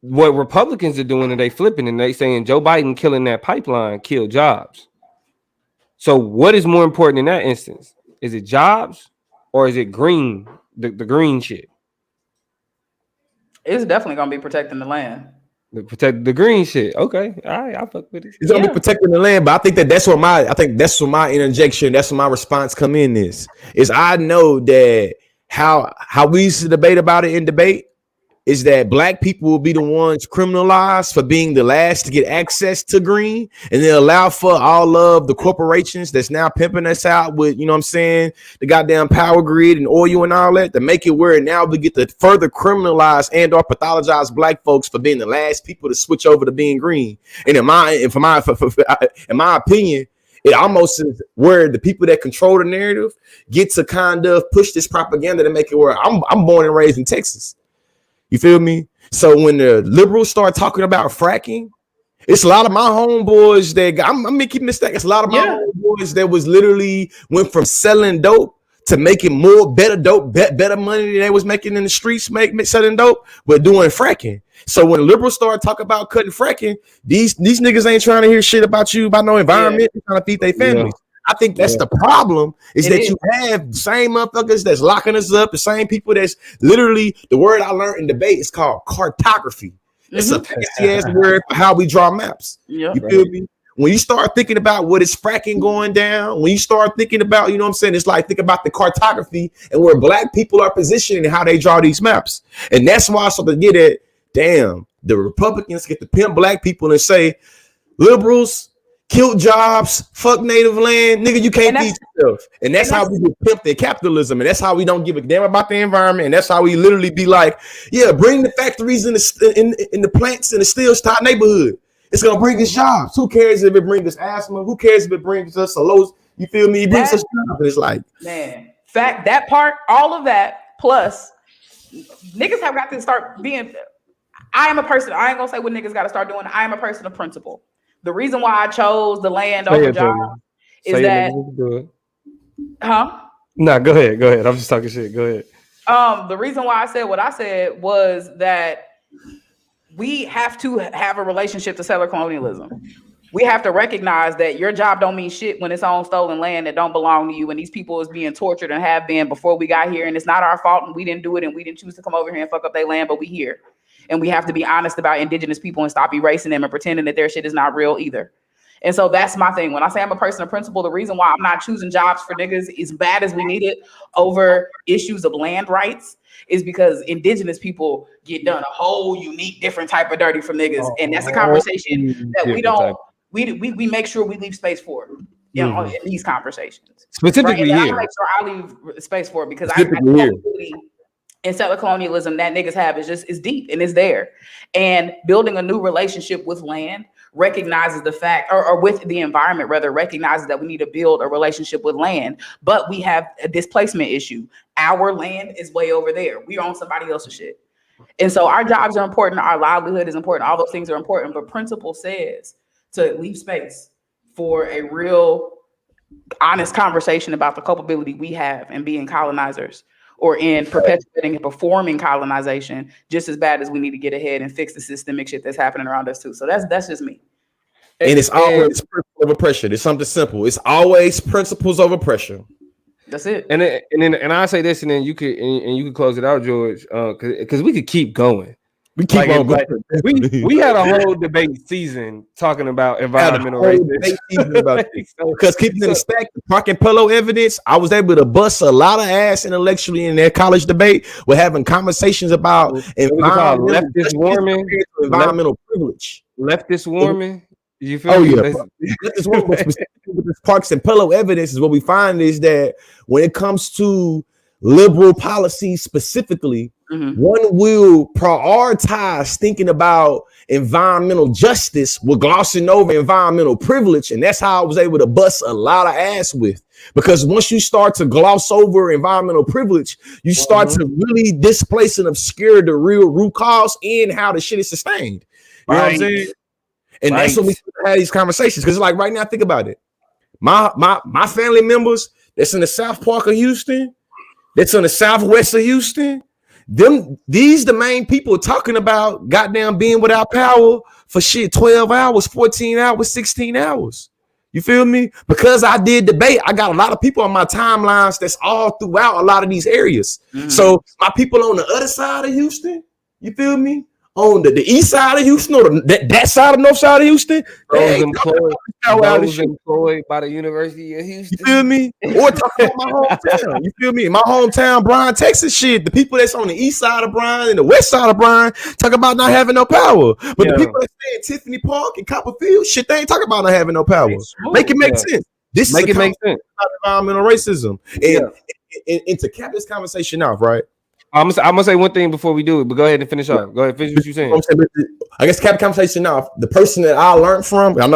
what Republicans are doing, and they flipping and they saying Joe Biden killing that pipeline killed jobs. So what is more important in that instance? Is it jobs or is it green? The green shit. It's definitely gonna be protecting the land. Protect the green shit. Okay, all right, I'll fuck with it. It's gonna be protecting the land, but I think that's what my interjection, that's what my response come in is I know that how we used to debate about it in debate is that Black people will be the ones criminalized for being the last to get access to green, and they allow for all of the corporations that's now pimping us out with, you know what I'm saying, the goddamn power grid and oil and all that, to make it where now we get to further criminalize and or pathologize Black folks for being the last people to switch over to being green. And in my opinion, it almost is where the people that control the narrative get to kind of push this propaganda to make it where I'm born and raised in Texas. You feel me? So when the liberals start talking about fracking, it's a lot of my homeboys that I'm making mistakes. It's a lot of my homeboys that was literally went from selling dope to making better money than they was making in the streets, selling dope, but doing fracking. So when liberals start talking about cutting fracking, these niggas ain't trying to hear shit about you, about no environment. They're trying to feed their families. I think that's the problem is you have the same motherfuckers that's locking us up, the same people that's literally, the word I learned in debate is called cartography. It's a fancy ass word for how we draw maps. You feel me? When you start thinking about what is fracking going down, when you start thinking about, you know what I'm saying, it's like think about the cartography and where Black people are positioned and how they draw these maps. And that's why I start to get at, damn, the Republicans get to pimp Black people and say, liberals killed jobs, fuck native land, nigga, you can't feed yourself. And that's how we get pimped in capitalism, and that's how we don't give a damn about the environment, and that's how we literally be like, yeah, bring the factories in the plants in the steel to our neighborhood. It's gonna bring us jobs. Who cares if it brings us asthma? Who cares if it brings us a low? You feel me? It brings us jobs. And it's like, man, that part, all of that, plus niggas have got to start being. I am a person. I ain't gonna say what niggas got to start doing. I am a person of principle. The reason why I chose the land over jobs is that, Nah, go ahead. I'm just talking shit. Go ahead. The reason why I said what I said was that we have to have a relationship to settler colonialism. We have to recognize that your job don't mean shit when it's on stolen land that don't belong to you, and these people is being tortured and have been before we got here, and it's not our fault, and we didn't do it, and we didn't choose to come over here and fuck up their land, but we here. And we have to be honest about indigenous people and stop erasing them and pretending that their shit is not real either. And so that's my thing. When I say I'm a person of principle, the reason why I'm not choosing jobs for niggas as bad as we need it over issues of land rights is because indigenous people get done a whole unique, different type of dirty from niggas. And that's a conversation that we make sure we leave space for, you know, in these conversations. Specifically right? here. I make sure I leave space for it because I know and settler colonialism that niggas have is deep and is there. And building a new relationship with land recognizes the fact, or with the environment rather, recognizes that we need to build a relationship with land, but we have a displacement issue. Our land is way over there. We own somebody else's shit. And so our jobs are important. Our livelihood is important. All those things are important, but principle says to leave space for a real honest conversation about the culpability we have in being colonizers or in perpetuating and performing colonization just as bad as we need to get ahead and fix the systemic shit that's happening around us too. So that's just me. And it's always principles over pressure. It's something simple. It's always principles over pressure. That's it. And I say this, and then you could close it out, George, because we could keep going. We keep on going. We had a whole debate season talking about environmental racism. Because keeping in the stack, the park and pillow evidence, I was able to bust a lot of ass intellectually in their college debate. We're having conversations about environmental privilege. Leftist warming. You feel me? Leftist warming, but specifically with this parks and pillow evidence is what we find is that when it comes to liberal policy specifically, one will prioritize thinking about environmental justice with glossing over environmental privilege. And that's how I was able to bust a lot of ass with. Because once you start to gloss over environmental privilege, you start to really displace and obscure the real root cause and how the shit is sustained. You know what I'm saying? And that's when we have these conversations. Because like right now, think about it. My family members that's in the South Park of Houston, that's on the southwest of Houston, these the main people talking about goddamn being without power for shit 12 hours, 14 hours, 16 hours. You feel me? Because I did debate, I got a lot of people on my timelines that's all throughout a lot of these areas. So my people on the other side of Houston, you feel me? On the east side of Houston or that side of north side of Houston, those employed by the University of Houston. You feel me? Or talking about my hometown. You feel me? My hometown, Bryan, Texas shit. The people that's on the east side of Bryan and the west side of Bryan talk about not having no power. But the people that stay in Tiffany Park and Copperfield, shit, they ain't talking about not having no power. Make it make sense. This make it make sense. Environmental racism. And to cap this conversation off, right? I'm gonna say one thing before we do it, but go ahead and finish off. Go ahead, finish what you're saying. I guess cap the conversation off. The person that I learned from, I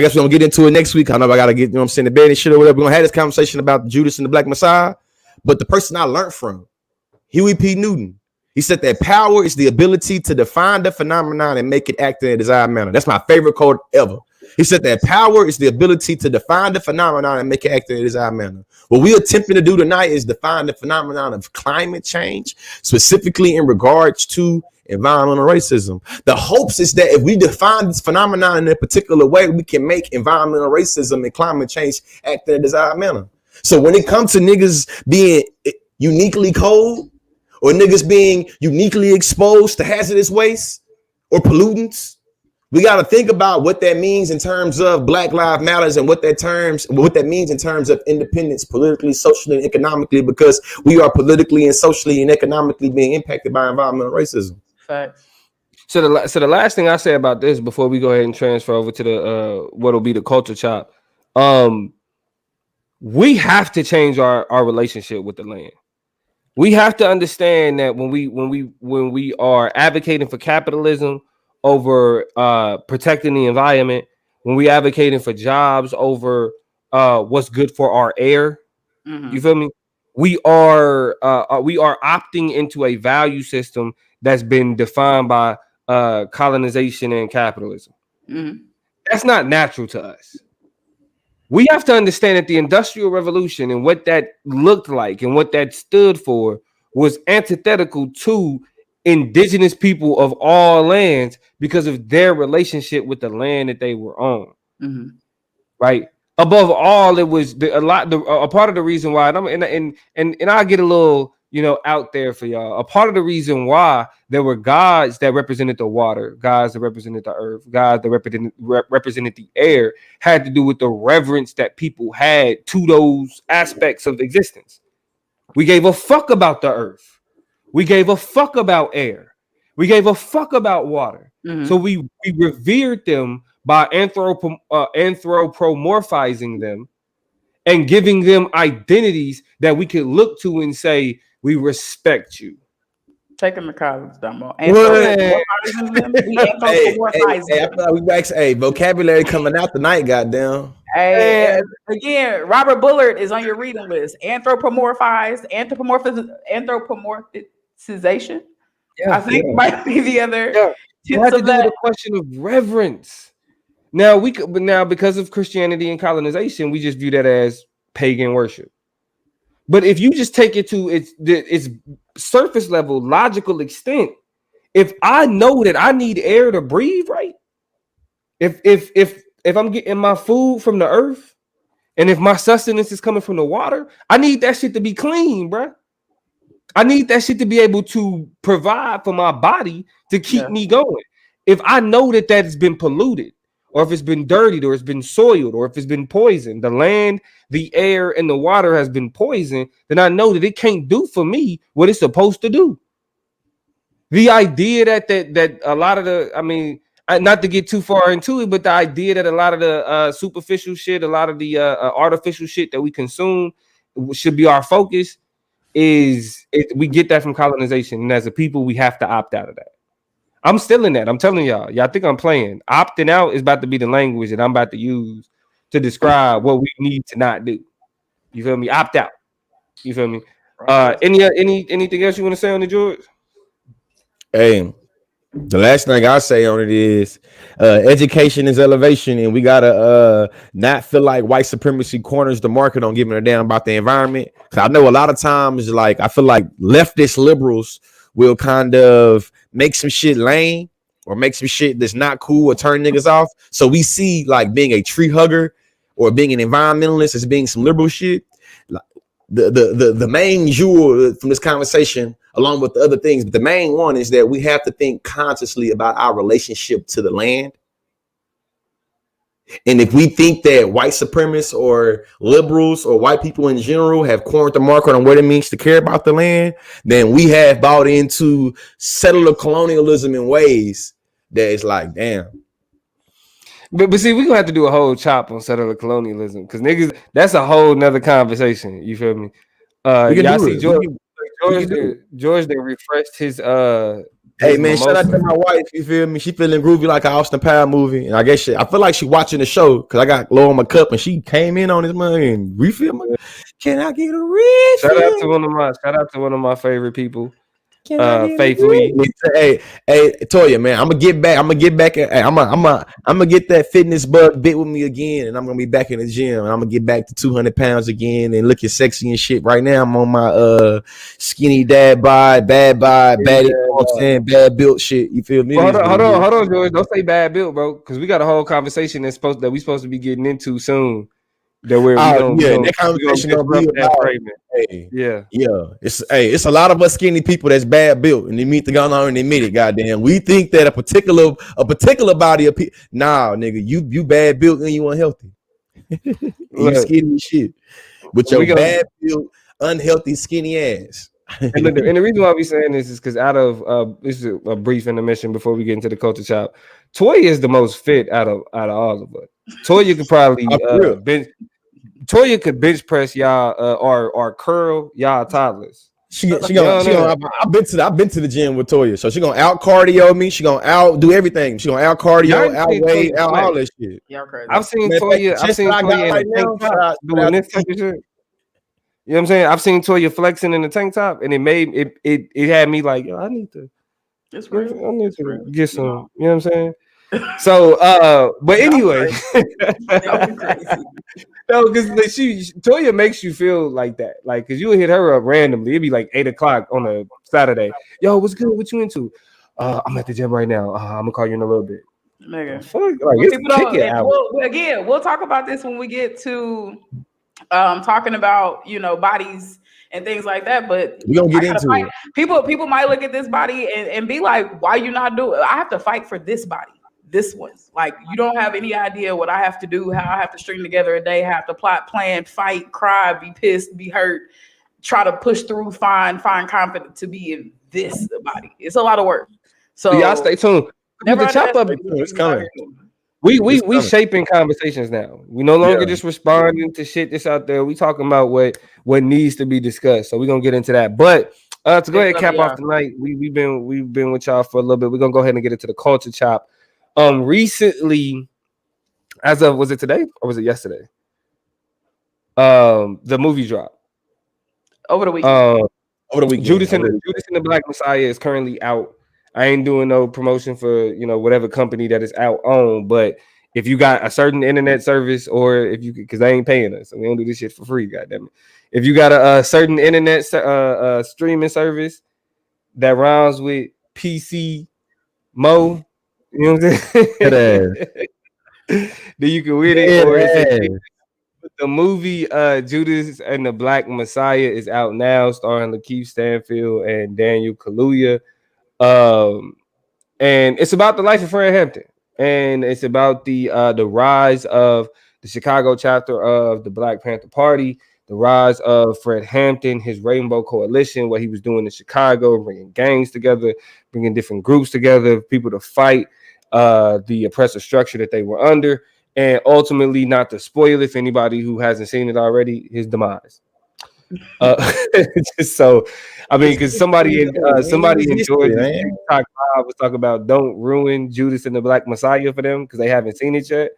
guess we're gonna get into it next week. I know I gotta get, I'm saying, the bed and shit or whatever. We're gonna have this conversation about Judas and the Black Messiah. But the person I learned from, Huey P. Newton, he said that power is the ability to define the phenomenon and make it act in a desired manner. That's my favorite quote ever. He said that power is the ability to define the phenomenon and make it act in a desired manner. What we're attempting to do tonight is define the phenomenon of climate change, specifically in regards to environmental racism. The hopes is that if we define this phenomenon in a particular way, we can make environmental racism and climate change act in a desired manner. So when it comes to niggas being uniquely cold or niggas being uniquely exposed to hazardous waste or pollutants, we got to think about what that means in terms of Black Lives Matters and what that means in terms of independence, politically, socially, and economically, because we are politically and socially and economically being impacted by environmental racism. Facts. So the last thing I say about this before we go ahead and transfer over to the what'll be the culture chop, we have to change our relationship with the land. We have to understand that when we are advocating for capitalism over protecting the environment, when we advocating for jobs over what's good for our air, you feel me? We are opting into a value system that's been defined by colonization and capitalism. That's not natural to us. We have to understand that the Industrial Revolution and what that looked like and what that stood for was antithetical to indigenous people of all lands because of their relationship with the land that they were on. Right. Above all, it was a part of the reason why, and I'll get a little, out there for y'all. A part of the reason why there were gods that represented the water, gods that represented the earth, gods that represented the air, had to do with the reverence that people had to those aspects of existence. We gave a fuck about the earth. We gave a fuck about air. We gave a fuck about water. So we revered them by anthropomorphizing them and giving them identities that we could look to and say, we respect you. Take them to college, Dumbo. Hey, vocabulary coming out tonight, goddamn. Hey, again, Robert Bullard is on your reading list. Anthropomorphization. I think might be the other. It had to do with a question of reverence. Now we could, but now because of Christianity and colonization, we just view that as pagan worship. But if you just take it to its surface level, logical extent, if I know that I need air to breathe, right? If I'm getting my food from the earth, and if my sustenance is coming from the water, I need that shit to be clean, bro. I need that shit to be able to provide for my body to keep me going. If I know that has been polluted, or if it's been dirtied, or it's been soiled, or if it's been poisoned, the land, the air, and the water has been poisoned, then I know that it can't do for me what it's supposed to do. The idea that a lot of the, I mean, not to get too far into it, but the idea that a lot of the superficial shit, a lot of the artificial shit that we consume should be our focus, we get that from colonization, and as a people, we have to opt out of that. I'm still in that. I'm telling y'all think I'm playing. Opting out is about to be the language that I'm about to use to describe what we need to not do. You feel me? Opt out. You feel me? Anything else you want to say on the George? Hey, the last thing I say on it is education is elevation, and we gotta not feel like white supremacy corners the market on giving a damn about the environment. Because I know a lot of times, like, I feel like leftist liberals will kind of make some shit lame or make some shit that's not cool or turn niggas off. So we see like being a tree hugger or being an environmentalist as being some liberal shit. Like, the main jewel from this conversation, along with the other things, but the main one is that we have to think consciously about our relationship to the land. And if we think that white supremacists or liberals or white people in general have cornered the market on what it means to care about the land, then we have bought into settler colonialism in ways that it's like, damn. But see, we're gonna have to do a whole chop on settler colonialism, because niggas, that's a whole nother conversation. You feel me? Y'all see George then refreshed his Hey man, shout out to my wife. You feel me? She feeling groovy like an Austin Powers movie, and I guess I feel like she watching the show because I got low on my cup, and she came in on this money and refill my. Can I get a refill? Shout out to one of my favorite people. Faith Lee. Hey, Toya, man, I'm gonna get back. I'm gonna get that fitness bug bit with me again, and I'm gonna be back in the gym, and I'm gonna get back to 200 pounds again and looking sexy and shit. Right now, I'm on my skinny dad bod, bad bod, bad. You know what I'm saying? Bad built shit. You feel me? Well, hold on, George. Don't say bad built, bro, because we got a whole conversation that we supposed to be getting into soon. That conversation gonna be about, it's a lot of us skinny people that's bad built, and they meet the gun on and they admit it. Goddamn, we think that a particular body of people. Nah, nigga, you bad built and you unhealthy. You skinny shit with your bad built, unhealthy, skinny ass. And the reason why we saying this is because out of this is a brief intermission before we get into the culture chop. Toya is the most fit out of all of us. Toya could probably Toya could bench press y'all or curl y'all toddlers. I've been to the gym with Toya, so she gonna out cardio me. She gonna out do everything. She gonna out cardio, out weight, out all this shit. I've seen Toya in the tank top doing this type of shit. You know what I'm saying? I've seen Toya flexing in the tank top, and it had me like, yo, I need to get some. You know what I'm saying? So, but anyway, no, because Toya makes you feel like that, like, because you would hit her up randomly. It'd be like 8:00 on a Saturday. Yo, what's good? What you into? I'm at the gym right now. I'm gonna call you in a little bit. Nigga. We'll talk about this when we get to talking about bodies and things like that, but we gonna get into it. People might look at this body and be like, why you not do it? I have to fight for this body. This one's like, you don't have any idea what I have to do, how I have to string together a day, have to plot, plan, fight, cry, be pissed, be hurt, try to push through, find confidence to be in this body. It's a lot of work. So y'all stay tuned. The chop up is coming. We shaping conversations now. We no longer just responding to shit that's out there. We talking about what needs to be discussed. So we're gonna get into that. But to go ahead and cap off tonight, we've been with y'all for a little bit. We're gonna go ahead and get into the culture chop. Recently, as of, was it today or was it yesterday? The movie dropped over the weekend. Judas and the Black Messiah is currently out. I ain't doing no promotion for whatever company that is out on, but if you got a certain internet service, or if you, because they ain't paying us, so we don't do this shit for free. Goddamn it! If you got a certain internet streaming service that rhymes with PC Mo, you know what I'm saying? Then you can win it, or the movie Judas and the Black Messiah is out now, starring Lakeith Stanfield and Daniel Kaluuya. And it's about the life of Fred Hampton, and it's about the rise of the Chicago chapter of the Black Panther Party, the rise of Fred Hampton, his Rainbow Coalition, what he was doing in Chicago, bringing gangs together, bringing different groups together, people to fight the oppressive structure that they were under, and ultimately, not to spoil it for anybody who hasn't seen it already, his demise. Just so, I mean, because somebody in Georgia TikTok Live was talking about don't ruin Judas and the Black Messiah for them because they haven't seen it yet,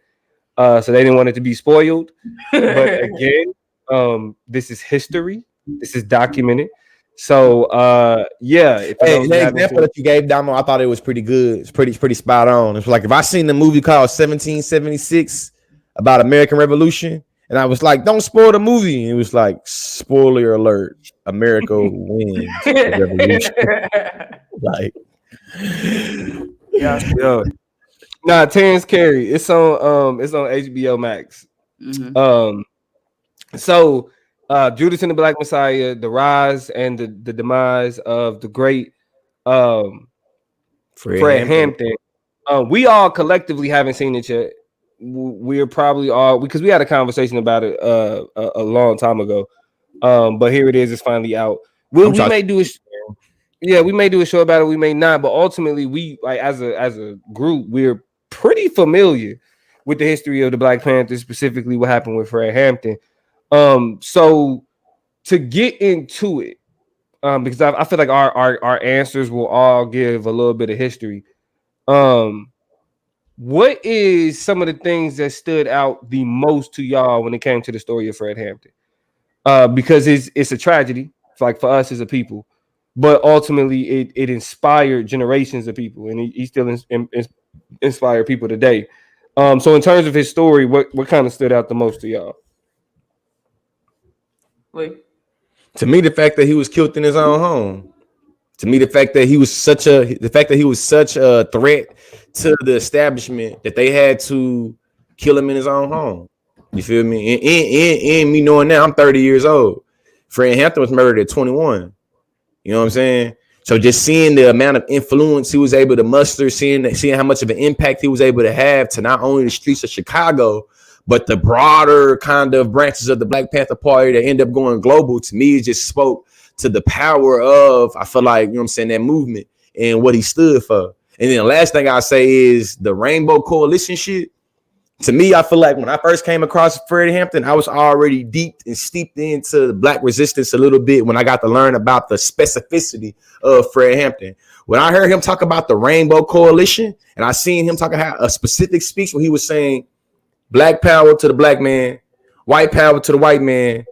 so they didn't want it to be spoiled. But again, this is history. This is documented. So, yeah. If the example that you gave, Damo, I thought it was pretty good. It's pretty spot on. It's like if I seen the movie called 1776 about American Revolution. And I was like, don't spoil the movie. And it was like, spoiler alert, America wins the revolution. Like, yo. Nah, Terrence Carey. It's on HBO Max. Mm-hmm. So Judas and the Black Messiah, the rise and the demise of the great Fred Hampton. We all collectively haven't seen it yet. We're probably all, because we had a conversation about it a long time ago, but here it is. It's finally out. We may do a show about it. We may not, but ultimately, we like as a group, we're pretty familiar with the history of the Black Panthers, specifically what happened with Fred Hampton. So to get into it, because I feel like our answers will all give a little bit of history. What is some of the things that stood out the most to y'all when it came to the story of Fred Hampton? Because it's a tragedy, like for us as a people, but ultimately it inspired generations of people, and he still inspired people today. So in terms of his story, what kind of stood out the most to y'all? Wait. To me, the fact that he was killed in his own home. To me, the fact that he was such a threat to the establishment that they had to kill him in his own home. You feel me? And me knowing now, I'm 30 years old. Fred Hampton was murdered at 21. You know what I'm saying? So just seeing the amount of influence he was able to muster, seeing how much of an impact he was able to have to not only the streets of Chicago, but the broader kind of branches of the Black Panther Party that end up going global, to me, it just spoke to the power of, I feel like, you know what I'm saying, that movement and what he stood for. And then the last thing I say is the Rainbow Coalition shit. To me, I feel like when I first came across Fred Hampton, I was already deep and steeped into the Black resistance a little bit when I got to learn about the specificity of Fred Hampton. When I heard him talk about the Rainbow Coalition, and I seen him talk about a specific speech where he was saying Black power to the Black man, white power to the white man,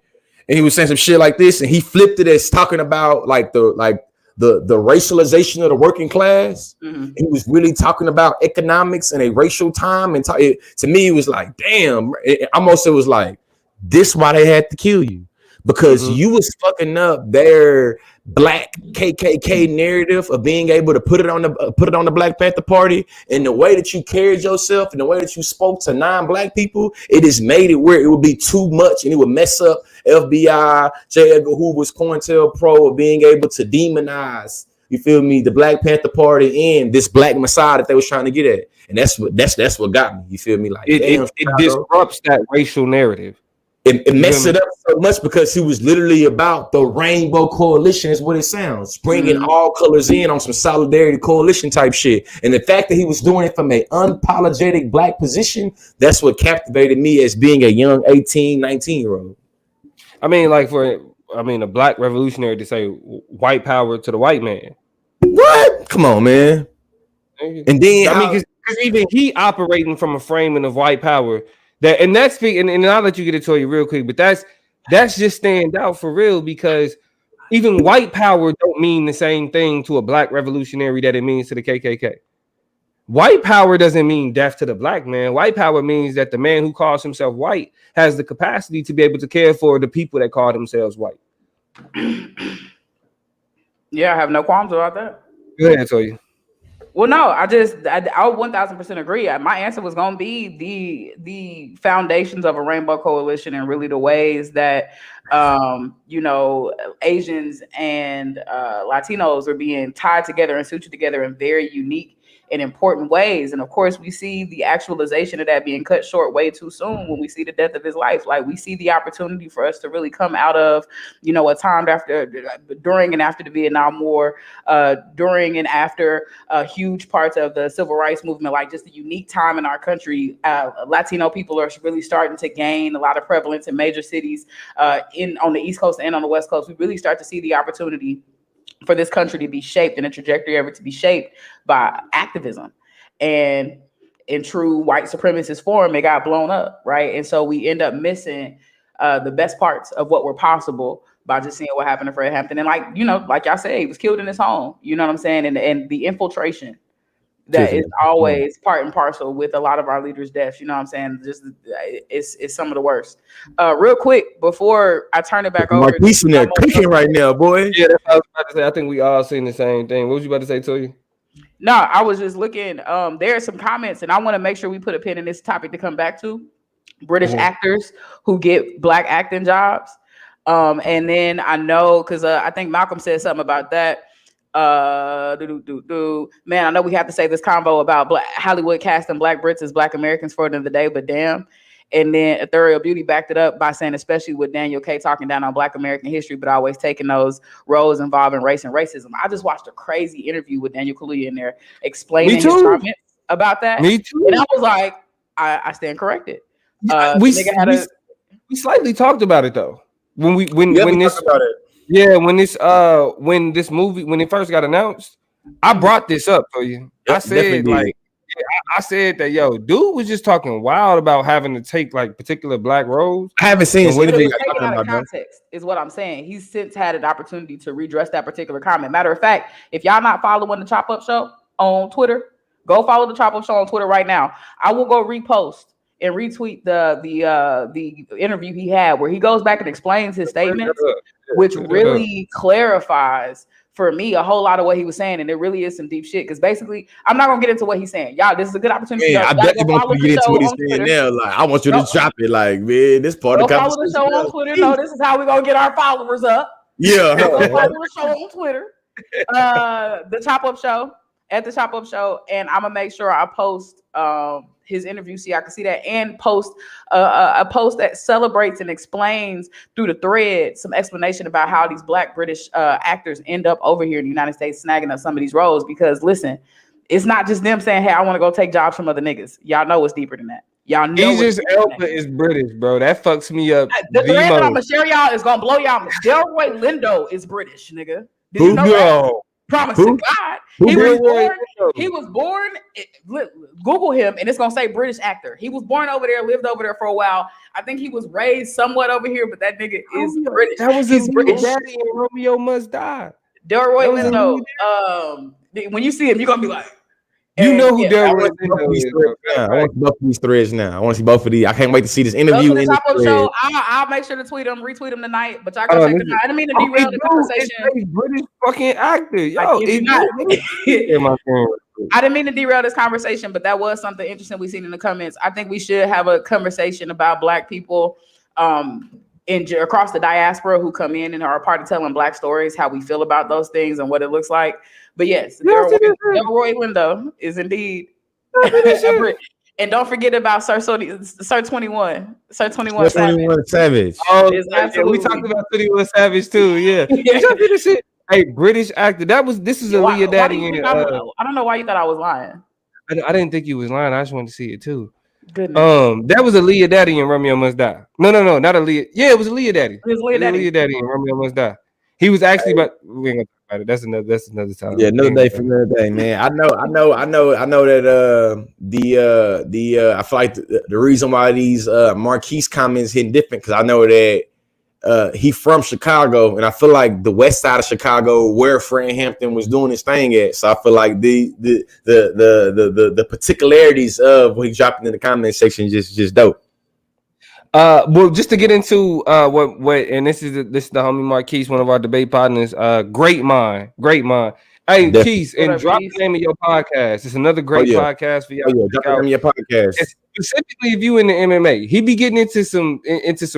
and he was saying some shit like this, and he flipped it as talking about the racialization of the working class. Mm-hmm. He was really talking about economics and a racial time. And to me, it was like, damn, it was like, this why they had to kill you. Because you was fucking up their Black KKK narrative of being able to put it on the Black Panther Party, and the way that you carried yourself and the way that you spoke to non-Black people, it has made it where it would be too much and it would mess up FBI, J. Edgar Hoover's COINTELPRO of being able to demonize, you feel me, the Black Panther Party and this Black Messiah that they was trying to get at, and that's what got me. You feel me? Like it disrupts that racial narrative. It messed it up so much because he was literally about the Rainbow Coalition, is what it sounds, bringing all colors in on some solidarity coalition type shit. And the fact that he was doing it from an unapologetic Black position, that's what captivated me as being a young 18, 19-year-old. I mean, like a Black revolutionary to say white power to the white man. What? Come on, man. And then because even he operating from a framing of white power. And I'll let you get it to you real quick, but that's just stand out for real, because even white power don't mean the same thing to a Black revolutionary that it means to the KKK. White power doesn't mean death to the black man. White power means that the man who calls himself white has the capacity to be able to care for the people that call themselves white. Yeah, I have no qualms about that. Go ahead, Toya. Well, no, I 1000% agree. My answer was going to be the foundations of a rainbow coalition, and really the ways that Asians and Latinos are being tied together and sutured together in very unique and important ways. And of course, we see the actualization of that being cut short way too soon when we see the death of his life. Like, we see the opportunity for us to really come out of, a time during and after the Vietnam War, during and after huge parts of the civil rights movement, like just a unique time in our country. Latino people are really starting to gain a lot of prevalence in major cities on the East Coast and on the West Coast. We really start to see the opportunity for this country to be shaped, and the trajectory of it to be shaped by activism. And in true white supremacist form, it got blown up, right? And so we end up missing the best parts of what were possible by just seeing what happened to Fred Hampton. And like y'all said, he was killed in his home. You know what I'm saying? And the infiltration that is always part and parcel with a lot of our leaders' deaths. You know what I'm saying? Just it's some of the worst. Real quick before I turn it back over, Marquise in there cooking right now, boy. Yeah, that's what I was about to say. I think we all seen the same thing. What was you about to say, Toya? No, I was just looking. There are some comments, and I want to make sure we put a pin in this topic to come back to British actors who get black acting jobs. And then I know because I think Malcolm said something about that. Man, I know we have to say this convo about Hollywood casting black Brits as black Americans for the end of the day, but damn. And then Ethereal Beauty backed it up by saying, especially with Daniel K talking down on black American history, but always taking those roles involving race and racism. I just watched a crazy interview with Daniel Kaluuya in there explaining his comments about that. Me too. And I was like, I stand corrected. We slightly talked about it though. When this movie, when it first got announced, I brought this up for you. I said I said that dude was just talking wild about having to take like particular black roles. I haven't seen anything out of context, is what I'm saying. He's since had an opportunity to redress that particular comment. Matter of fact, if y'all not following the Chop Up Show on Twitter, go follow the Chop Up Show on Twitter right now. I will go repost and retweet the interview he had where he goes back and explains his statements, which really clarifies for me a whole lot of what he was saying. And it really is some deep shit. Because basically, I'm not gonna get into what he's saying. Y'all, this is a good opportunity. Yeah, I definitely want to get into what he's saying now. Like, I want you to drop it. Like, man, this part of the conversation. Follow the show on Twitter. No, this is how we're gonna get our followers up. Yeah. Follow the show on Twitter. The Chop Up Show. At the Chop Up Show, and I'm gonna make sure I post his interview so y'all can see that, and post a post that celebrates and explains through the thread some explanation about how these black British actors end up over here in the United States snagging up some of these roles. Because listen, it's not just them saying, "Hey, I want to go take jobs from other niggas." Y'all know it's deeper than that. Y'all know Idris Elba is British, bro. That fucks me up. The thread that I'm gonna share y'all is gonna blow y'all. Delroy Lindo is British, nigga. Did you know that? Promise to God. He was born. Google him, and it's gonna say British actor. He was born over there, lived over there for a while. I think he was raised somewhat over here, but that nigga is British. That was his British daddy, and Romeo Must Die. Delroy Lindo. When you see him, you're gonna be like, you know who Delroy Lindo is. I want both of these threads now. I want to see both of these. I can't wait to see this interview. Show. I'll make sure to retweet him tonight. But y'all go check them out. I didn't mean to derail the conversation. It's British fucking actor. I didn't mean to derail this conversation, but that was something interesting we seen in the comments. I think we should have a conversation about black people across the diaspora who come in and are a part of telling black stories, how we feel about those things and what it looks like. But yes, Delroy Lindo is indeed and don't forget about Sir 21 Savage. Oh, we talked about 21 Savage too. Yeah. Hey, British actor. This is Aaliyah Daddy. I don't know why you thought I was lying. I didn't think you was lying. I just wanted to see it too. Goodness. That was Aaliyah Daddy and Romeo Must Die. No, not Aaliyah. Yeah, it was Aaliyah Daddy. It was Aaliyah Daddy and Romeo Must Die. He was actually, but we ain't gonna talk about it. That's another time. Yeah, another day for another day, man. I know that I feel like the reason why these Marquise comments hitting different, because I know that he from Chicago, and I feel like the west side of Chicago, where Fred Hampton was doing his thing at. So I feel like the particularities of what he dropped in the comment section just dope. Well, just to get into what and this is the homie Marquise, one of our debate partners. Great mind. Hey, Definitely. Keith, and drop the name of your podcast. It's another great podcast for y'all. Drop the name of your podcast. And specifically, if you in the MMA, he be getting into some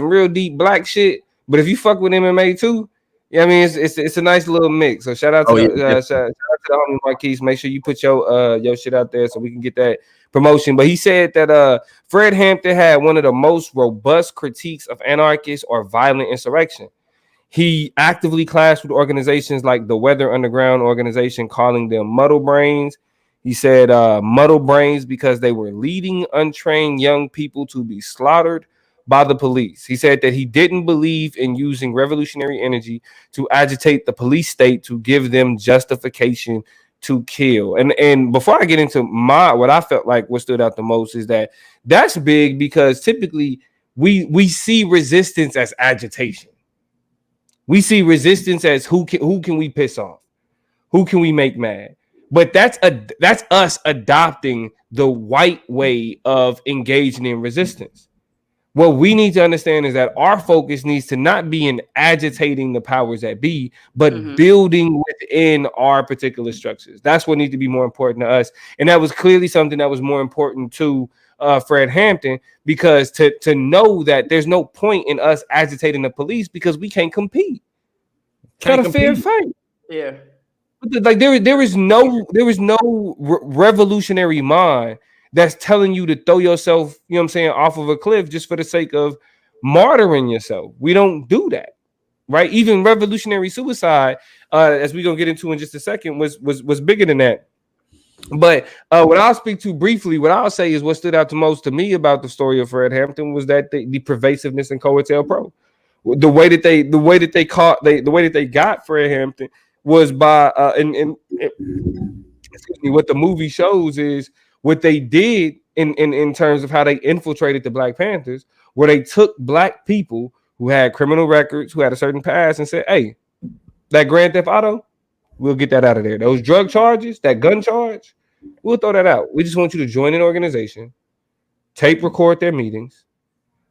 real deep black shit. But if you fuck with MMA too, yeah, I mean it's a nice little mix. So shout out to shout out to the homie Marquise. Make sure you put your shit out there so we can get that promotion. But he said that Fred Hampton had one of the most robust critiques of anarchist or violent insurrection. He actively clashed with organizations like the Weather Underground organization, calling them muddle brains. He said muddle brains because they were leading untrained young people to be slaughtered by the police. He said that he didn't believe in using revolutionary energy to agitate the police state to give them justification to kill. And before I get into what I felt like what stood out the most is that's big because typically we see resistance as agitation. We see resistance as who can we piss off? Who can we make mad? But that's us adopting the white way of engaging in resistance. What we need to understand is that our focus needs to not be in agitating the powers that be, but building within our particular structures. That's what needs to be more important to us. And that was clearly something that was more important to Fred Hampton, because to know that there's no point in us agitating the police because we can't compete. It's not a fair fight. Yeah. Like there is no revolutionary mind that's telling you to throw yourself, you know what I'm saying, off of a cliff just for the sake of martyring yourself. We don't do that, right? Even revolutionary suicide, as we're gonna get into in just a second, was bigger than that. But what I'll speak to briefly, what I'll say is what stood out the most to me about the story of Fred Hampton was that the pervasiveness in COINTELPRO. The way that they got Fred Hampton was by and excuse me, what the movie shows is what they did in terms of how they infiltrated the Black Panthers, where they took Black people who had criminal records, who had a certain past, and said, hey, that Grand Theft Auto, we'll get that out of there. Those drug charges, that gun charge, we'll throw that out. We just want you to join an organization, tape record their meetings,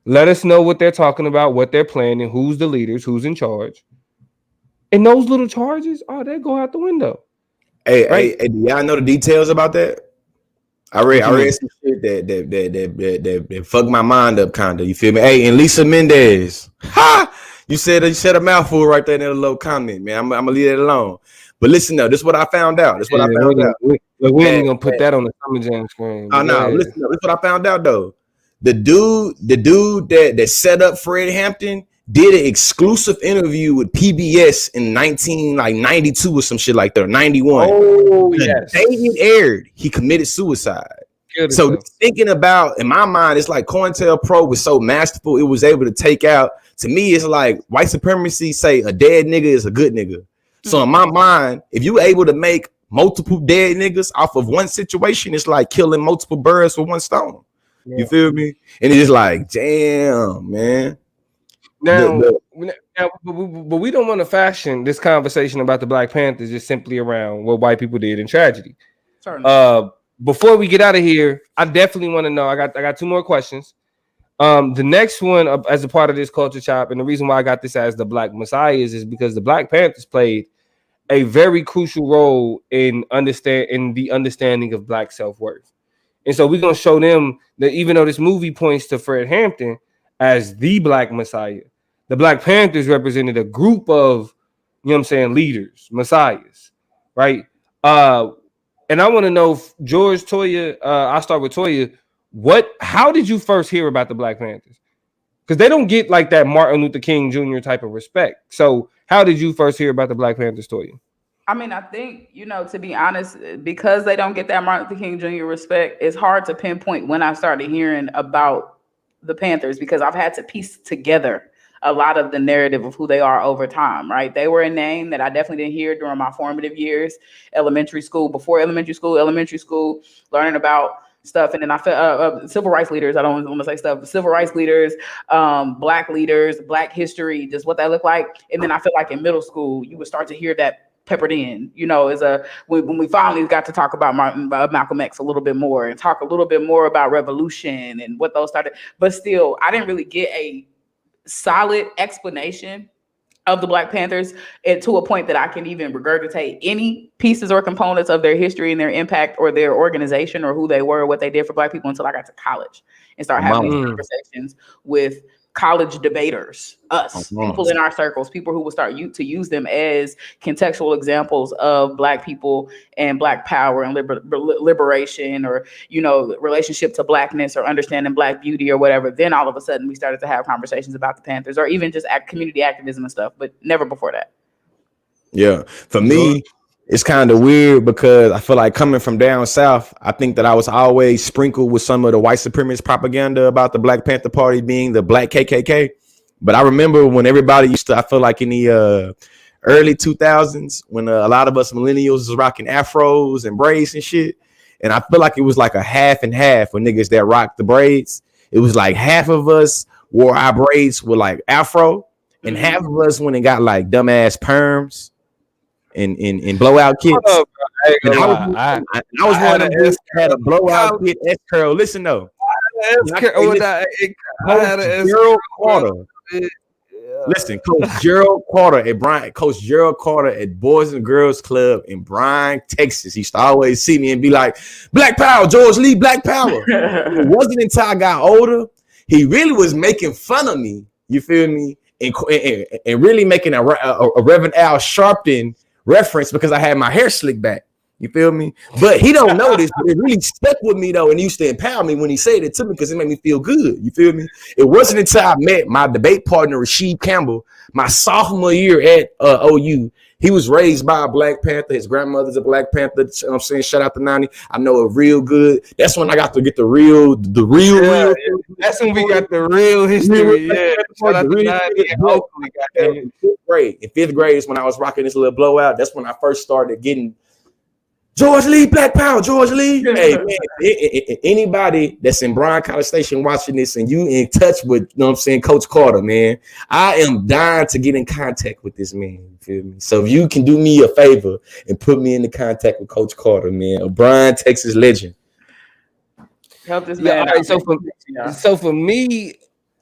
let us know what they're talking about, what they're planning, who's the leaders, who's in charge. And those little charges, they go out the window. Hey, do y'all know the details about that? I read some shit that fucked my mind up, kinda. You feel me? Hey, and Lisa Mendez, you said a mouthful right there in a little comment, man. I'm gonna leave that alone. But listen, though, this is what I found out. We ain't gonna put that on the Summer Jam screen. Oh no, listen, this is what I found out though. The dude that set up Fred Hampton did an exclusive interview with PBS in 1992 or some shit like that, or 91. Oh, the day it aired, he committed suicide. So thinking about, in my mind, it's like COINTELPRO was so masterful, it was able to take out, to me, it's like white supremacy say a dead nigga is a good nigga. So in my mind, if you're able to make multiple dead niggas off of one situation, it's like killing multiple birds with one stone. Yeah. You feel me? And it's like, damn, man. But we don't want to fashion this conversation about the Black Panthers just simply around what white people did in tragedy. Before we get out of here, I definitely want to know. I got two more questions. The next one, as a part of this culture chop, and the reason why I got this as the Black Messiahs is because the Black Panthers played a very crucial role in the understanding of Black self-worth. And so we're gonna show them that even though this movie points to Fred Hampton as the Black Messiah, the Black Panthers represented a group of, you know what I'm saying, leaders, messiahs, right? And I want to know, George, Toya, I'll start with Toya. How did you first hear about the Black Panthers? Because they don't get like that Martin Luther King Jr. type of respect. So how did you first hear about the Black Panthers, Toya? I mean, I think, to be honest, because they don't get that Martin Luther King Jr. respect, it's hard to pinpoint when I started hearing about the Panthers, because I've had to piece together a lot of the narrative of who they are over time, right? They were a name that I definitely didn't hear during my formative years, elementary school, learning about stuff. And then I felt civil rights leaders. I don't want to say stuff. Civil rights leaders, black leaders, black history, just what that looked like. And then I feel like in middle school, you would start to hear that peppered in, when we finally got to talk about Malcolm X a little bit more and talk a little bit more about revolution and what those started. But still, I didn't really get a solid explanation of the Black Panthers, and to a point that I can even regurgitate any pieces or components of their history and their impact or their organization or who they were, what they did for Black people until I got to college and started having these conversations with college debaters, people in our circles, people who will start to use them as contextual examples of Black people and Black power and liberation, or, relationship to Blackness or understanding Black beauty or whatever. Then all of a sudden we started to have conversations about the Panthers or even just community activism and stuff, but never before that. Yeah. For me, it's kind of weird because I feel like coming from down south, I think that I was always sprinkled with some of the white supremacist propaganda about the Black Panther Party being the Black KKK. But I remember when everybody I feel like in the early 2000s, when a lot of us millennials was rocking afros and braids and shit. And I feel like it was like a half and half for niggas that rocked the braids. It was like half of us wore our braids with like afro, and half of us went and got like dumbass perms and blowout kits. I was one of them that had a blowout kit S curl. Listen though, Listen, Coach Gerald Carter at Boys and Girls Club in Bryan, Texas. He used to always see me and be like, "Black Power, George Lee, Black Power." It wasn't until I got older he really was making fun of me. You feel me? And really making a Reverend Al Sharpton reference because I had my hair slicked back. You feel me? But he don't know this, but it really stuck with me though, and he used to empower me when he said it to me because it made me feel good. You feel me? It wasn't until I met my debate partner Rasheed Campbell my sophomore year at OU. He was raised by a Black Panther. His grandmother's a Black Panther. You know what I'm saying? Shout out to Nani. I know it real good. That's when I got to get the real. That's when we got the real history. Yeah. Shout out to Nani. In fifth grade is when I was rocking this little blowout. That's when I first started getting George Lee, Black Power, George Lee. Hey, man, anybody that's in Bryan College Station watching this and you in touch with, you know what I'm saying, Coach Carter, man, I am dying to get in contact with this man. You feel me? So if you can do me a favor and put me into contact with Coach Carter, man, a Bryan, Texas legend. Help this man. Right, so for me,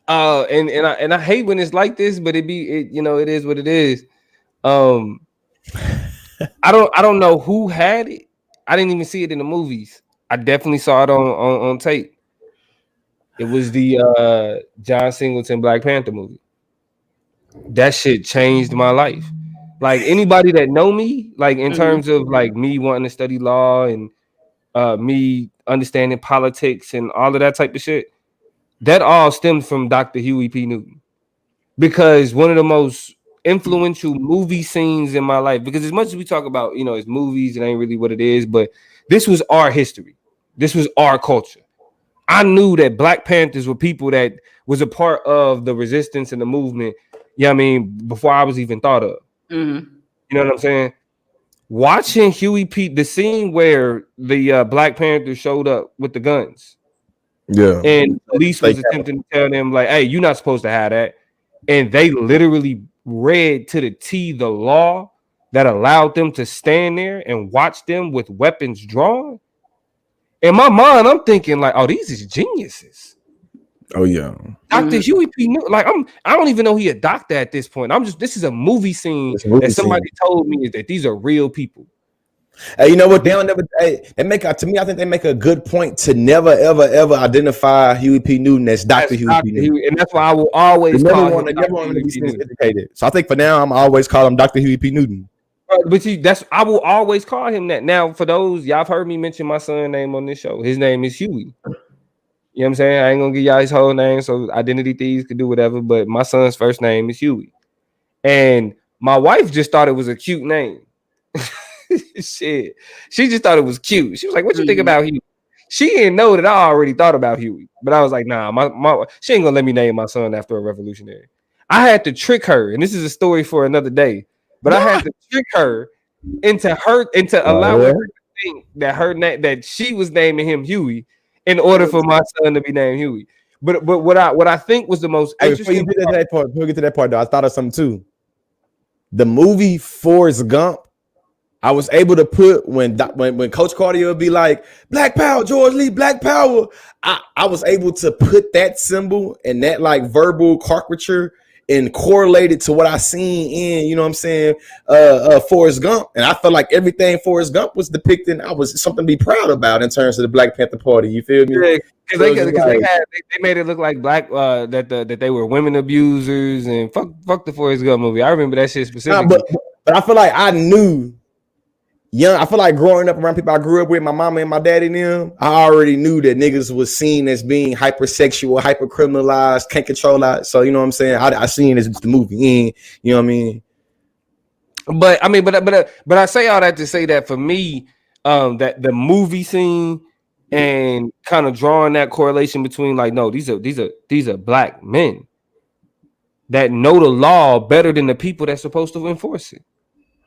and I hate when it's like this, but it is what it is. I don't know who had it. I didn't even see it in the movies. I definitely saw it on tape. It was the John Singleton Black Panther movie. That shit changed my life. Like anybody that know me, like in terms of like me wanting to study law and me understanding politics and all of that type of shit, that all stemmed from Dr. Huey P. Newton. Because one of the most influential movie scenes in my life, because as much as we talk about, it's movies, it ain't really what it is, but this was our history. This was our culture. I knew that Black Panthers were people that was a part of the resistance and the movement, before I was even thought of. You know what I'm saying? Watching Huey P., the scene where the Black Panthers showed up with the guns. Yeah. And police was attempting to tell them, like, hey, you're not supposed to have that. And they literally read to the T the law that allowed them to stand there and watch them with weapons drawn. In my mind, I'm thinking like, oh, these is geniuses. Oh yeah, Dr. Huey P. Newton. Like I don't even know he a doctor at this point. This is a movie scene that somebody told me is that these are real people. Hey, you know what? They make to me. I think they make a good point to never, ever, ever identify Huey P. Newton as Dr. Huey P. Newton, and that's why I will always call him Dr. Huey P. Newton. Educated. So I think for now, I'm always call him Dr. Huey P. Newton. But see, I will always call him that. Now, for those y'all have heard me mention my son's name on this show. His name is Huey. You know what I'm saying? I ain't gonna give y'all his whole name, so identity thieves could do whatever. But my son's first name is Huey, and my wife just thought it was a cute name. Shit, she just thought it was cute. She was like, "What you think about Huey?" She didn't know that I already thought about Huey, but I was like, "Nah, my she ain't gonna let me name my son after a revolutionary." I had to trick her, and this is a story for another day. But I had to trick her into allowing her to think that that she was naming him Huey, in order for my son to be named Huey. But what I think was the most Before you interesting get to that part, before we get to that part, though, I thought of something too. The movie Forrest Gump, I was able to put when Coach Carter would be like, Black Power, George Lee, Black Power. I was able to put that symbol and that like verbal caricature and correlate it to what I seen in, you know what I'm saying, Forrest Gump. And I felt like everything Forrest Gump was depicting, I was something to be proud about in terms of the Black Panther Party. You feel me? Yeah, because they made it look like black that they were women abusers and fuck the Forrest Gump movie. I remember that shit specifically. But I feel like I knew I feel like growing up around people I grew up with, my mama and my daddy and them, I already knew that niggas was seen as being hypersexual, hyper criminalized, can't control that. So you know what I'm saying? I seen it as the movie, you know what I mean? But I mean, but I say all that to say that for me, that the movie scene and kind of drawing that correlation between like, no, these are black men that know the law better than the people that's supposed to enforce it.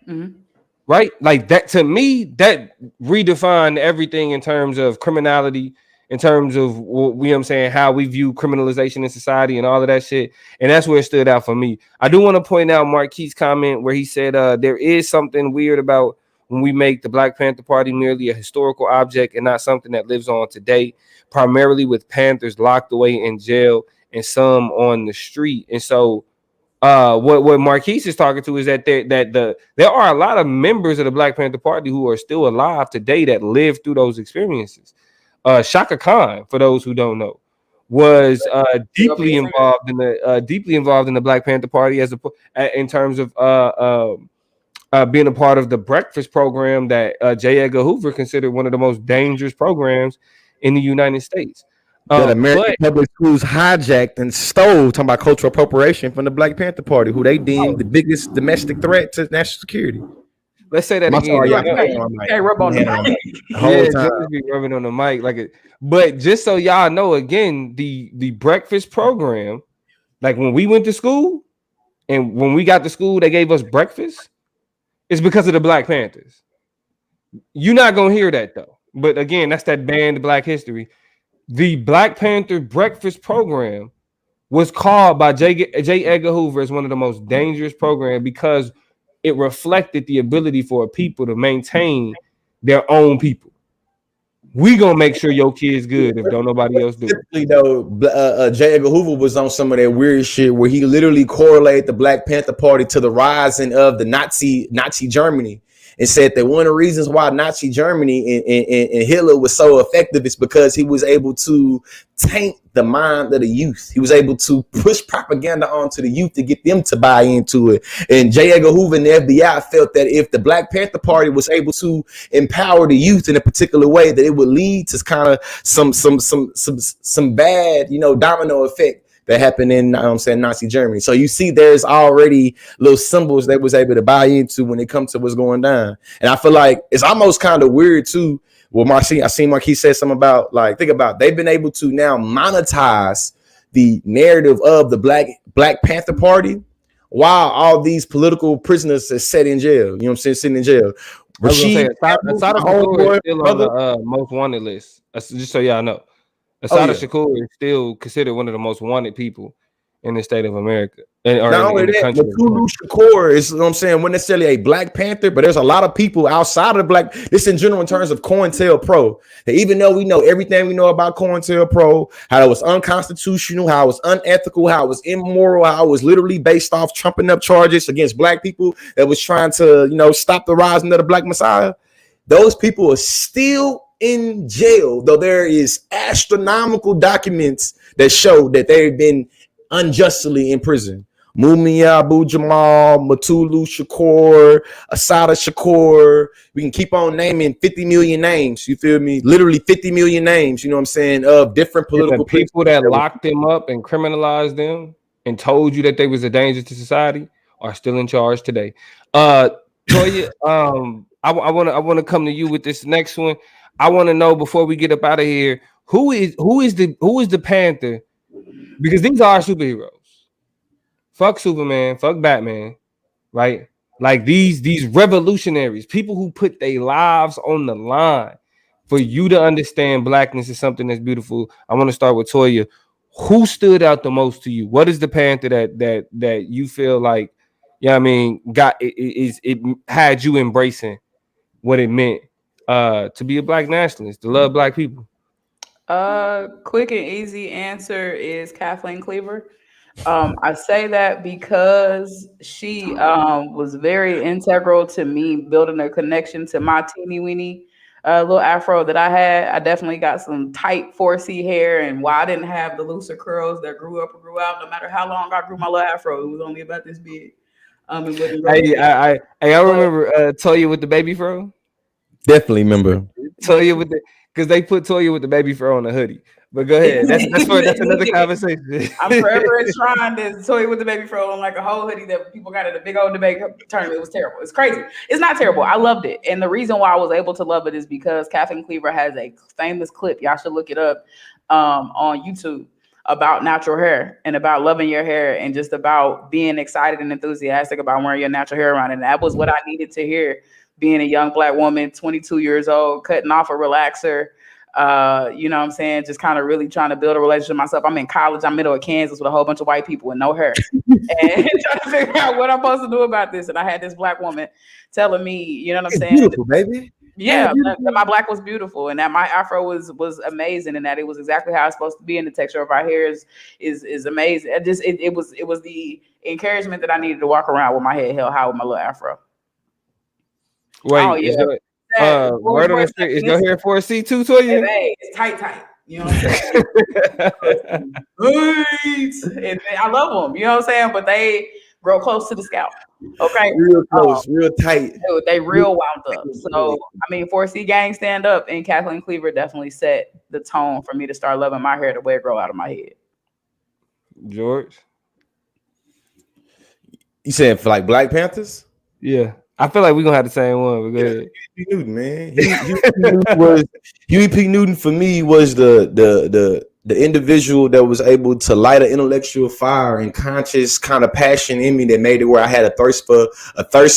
Mm-hmm. Right? Like that to me, that redefined everything in terms of criminality, in terms of, you know what I'm saying, how we view criminalization in society and all of that shit. And that's where it stood out for me. I do want to point out Marquis' comment where he said there is something weird about when we make the Black Panther Party merely a historical object and not something that lives on today, primarily with Panthers locked away in jail and some on the street. And so what Marquis is talking to is that there are a lot of members of the Black Panther Party who are still alive today that lived through those experiences. Shaka Khan, for those who don't know, was deeply involved in the Black Panther Party in terms of being a part of the breakfast program that J. Edgar Hoover considered one of the most dangerous programs in the United States. That American public schools hijacked and stole, talking about cultural appropriation from the Black Panther Party, who they deemed the biggest domestic threat to national security. Let's say that again. Hey, rub on the mic. Just be rubbing on the mic like it. But just so y'all know, again, the breakfast program, like when we went to school, and when we got to school, they gave us breakfast. It's because of the Black Panthers. You're not gonna hear that though. But again, that's that banned Black history. The Black Panther breakfast program was called by J. Edgar Hoover as one of the most dangerous programs because it reflected the ability for a people to maintain their own people. We gonna make sure your kid's good if don't nobody else do it. Though, J. Edgar Hoover was on some of that weird shit where he literally correlated the Black Panther Party to the rising of the Nazi Germany. And said that one of the reasons why Nazi Germany and Hitler was so effective is because he was able to taint the mind of the youth. He was able to push propaganda onto the youth to get them to buy into it. And J. Edgar Hoover and the FBI felt that if the Black Panther Party was able to empower the youth in a particular way, that it would lead to kind of some bad, domino effect that happened in Nazi Germany. So you see there's already little symbols they was able to buy into when it comes to what's going down. And I feel like it's almost kind of weird too. Well, I seen Marquis said something about, like, think about, they've been able to now monetize the narrative of the Black Panther Party while all these political prisoners are set in jail. You know what I'm saying? Sitting in jail. Assata Shakur is still on the most wanted list. Just so y'all know. Assata Shakur is still considered one of the most wanted people in the state of America. Not only that, Matulu Shakur is, you know what I'm saying, wasn't necessarily a Black Panther, but there's a lot of people outside of this in general in terms of COINTELPRO, that even though we know everything we know about COINTELPRO, how it was unconstitutional, how it was unethical, how it was immoral, how it was literally based off trumping up charges against Black people that was trying to, stop the rising of the Black Messiah, those people are still in jail, though there is astronomical documents that show that they've been unjustly in prison. Mumia Abu Jamal, Matulu Shakur, Assata Shakur. We can keep on naming 50 million names. You feel me? Literally 50 million names. You know what I'm saying? Of different political people that locked them up and criminalized them and told you that they was a danger to society are still in charge today. Toya, I want to come to you with this next one. I want to know before we get up out of here, who is the Panther? Because these are superheroes. Fuck Superman, fuck Batman, right? Like these revolutionaries, people who put their lives on the line, for you to understand blackness is something that's beautiful. I want to start with Toya. Who stood out the most to you? What is the Panther that you feel like, I mean, got it had you embracing what it meant to be a black nationalist, to love black people? Quick and easy answer is Kathleen Cleaver. I say that because she was very integral to me building a connection to my teeny weeny little afro that I had. I definitely got some tight 4C hair, and while I didn't have the looser curls that grew up or grew out, no matter how long I grew my little afro, it was only about this big. It wouldn't grow big. I remember Toya with the baby fro. Definitely remember Toya with the, because they put Toya with the baby fro on the hoodie. But go ahead. That's another conversation. I'm forever trying to toy with the baby fro on like a whole hoodie that people got at a big old debate tournament. It was terrible. It's crazy. It's not terrible. I loved it. And the reason why I was able to love it is because Kathleen Cleaver has a famous clip. Y'all should look it up on YouTube about natural hair and about loving your hair and just about being excited and enthusiastic about wearing your natural hair around. And that was what I needed to hear being a young black woman, 22 years old, cutting off a relaxer. You know what I'm saying? Just kind of really trying to build a relationship with myself. I'm in college. I'm middle of Kansas with a whole bunch of white people with no hair. And trying to figure out what I'm supposed to do about this. And I had this black woman telling me, you know what I'm saying? beautiful, baby. Yeah, that my black was beautiful and that my afro was amazing and that it was exactly how it's supposed to be and the texture of our hair is amazing. It was the encouragement that I needed to walk around with my head held high with my little afro. Wait, is your hair 4C too, Toya? Hey, it's tight. You know what I'm saying? And I love them, you know what I'm saying? But they grow close to the scalp. Okay. Real close, real tight. They real wound up. So, I mean, 4C gang stand up and Kathleen Cleaver definitely set the tone for me to start loving my hair the way it grow out of my head. George? You saying for like Black Panthers? Yeah. I feel like we're gonna have the same one. But go ahead. Huey P. Newton, man. Huey P. Newton for me was the individual that was able to light an intellectual fire and conscious kind of passion in me that made it where I had a thirst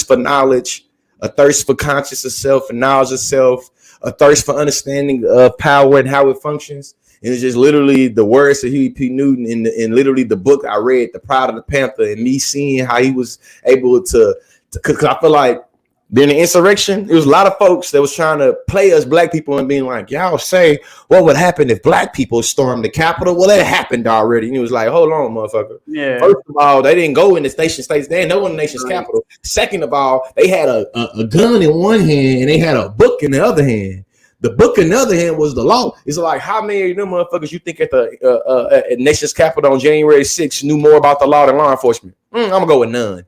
for knowledge, a thirst for conscious of self and knowledge of self, a thirst for understanding of power and how it functions. And it's just literally the words of Huey P. Newton in literally the book I read, The Pride of the Panther, and me seeing how he was able to because I feel like during the insurrection, there was a lot of folks that was trying to play us black people and being like, y'all say, what would happen if black people stormed the Capitol? Well, that happened already. And he was like, hold on, motherfucker. Yeah. First of all, they didn't go in the nation states. They didn't know in the nation's capital. Second of all, they had a gun in one hand and they had a book in the other hand. The book in the other hand was the law. It's like, how many of them motherfuckers you think at the nation's capital on January 6th knew more about the law than law enforcement? I'm going to go with none.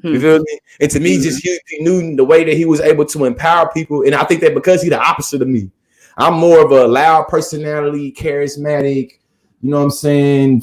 You feel me? And to me, just Huey P. Newton, the way that he was able to empower people, and I think that because he's the opposite of me. I'm more of a loud personality, charismatic. You know what I'm saying?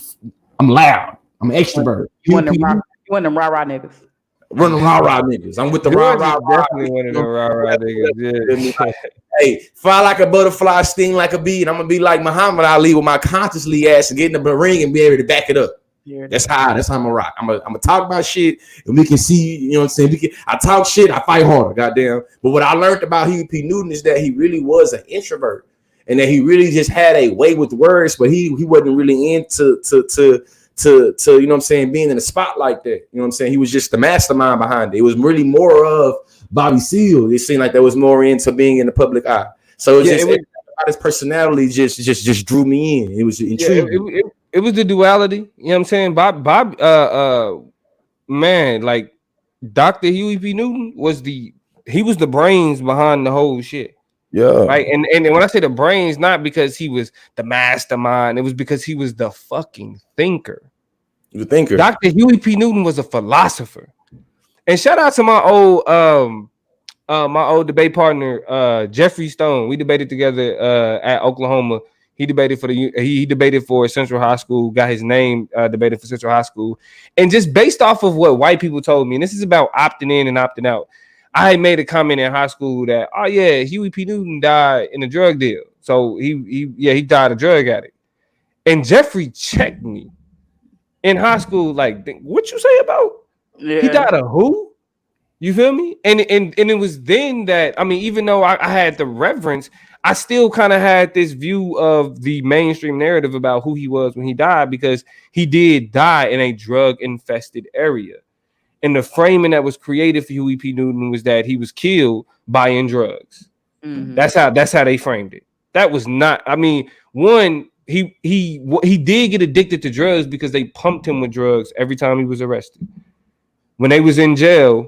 I'm loud. I'm an extrovert. You want them rah-rah niggas. Run the rah-rah niggas. I'm with the rah-rah. Definitely one of them rah-rah niggas. Yeah. Hey, fly like a butterfly, sting like a bee, and I'm gonna be like Muhammad Ali with my consciously ass and get in the ring and be able to back it up. That's how I'm gonna rock. I'm gonna talk about shit and we can see, you know what I'm saying? I talk shit, I fight harder, goddamn. But what I learned about Huey P. Newton is that he really was an introvert and that he really just had a way with words, but he wasn't really into you know what I'm saying, being in the spot like that. You know what I'm saying? He was just the mastermind behind it. It was really more of Bobby Seale. It seemed like there was more into being in the public eye. So his personality just drew me in. It was intriguing. It was the duality, you know what I'm saying? Bob, man, like Dr. Huey P. Newton was the brains behind the whole shit. Yeah. Right. And when I say the brains, not because he was the mastermind, it was because he was the fucking thinker. The thinker. Dr. Huey P. Newton was a philosopher. And shout out to my old debate partner, Jeffrey Stone. We debated together at Oklahoma. He debated for Central High School, got his name debated for Central High School. And just based off of what white people told me, and this is about opting in and opting out, I had made a comment in high school that, oh yeah, Huey P. Newton died in a drug deal. So he died a drug addict. And Jeffrey checked me in high school, like, what you say about? Yeah. He died of who? You feel me? And it was then that, I mean, even though I had the reverence, I still kind of had this view of the mainstream narrative about who he was when he died, because he did die in a drug infested area. And the framing that was created for Huey P. Newton was that he was killed buying drugs. Mhm. That's how they framed it. That was not, I mean, one, he did get addicted to drugs because they pumped him with drugs every time he was arrested. When they was in jail,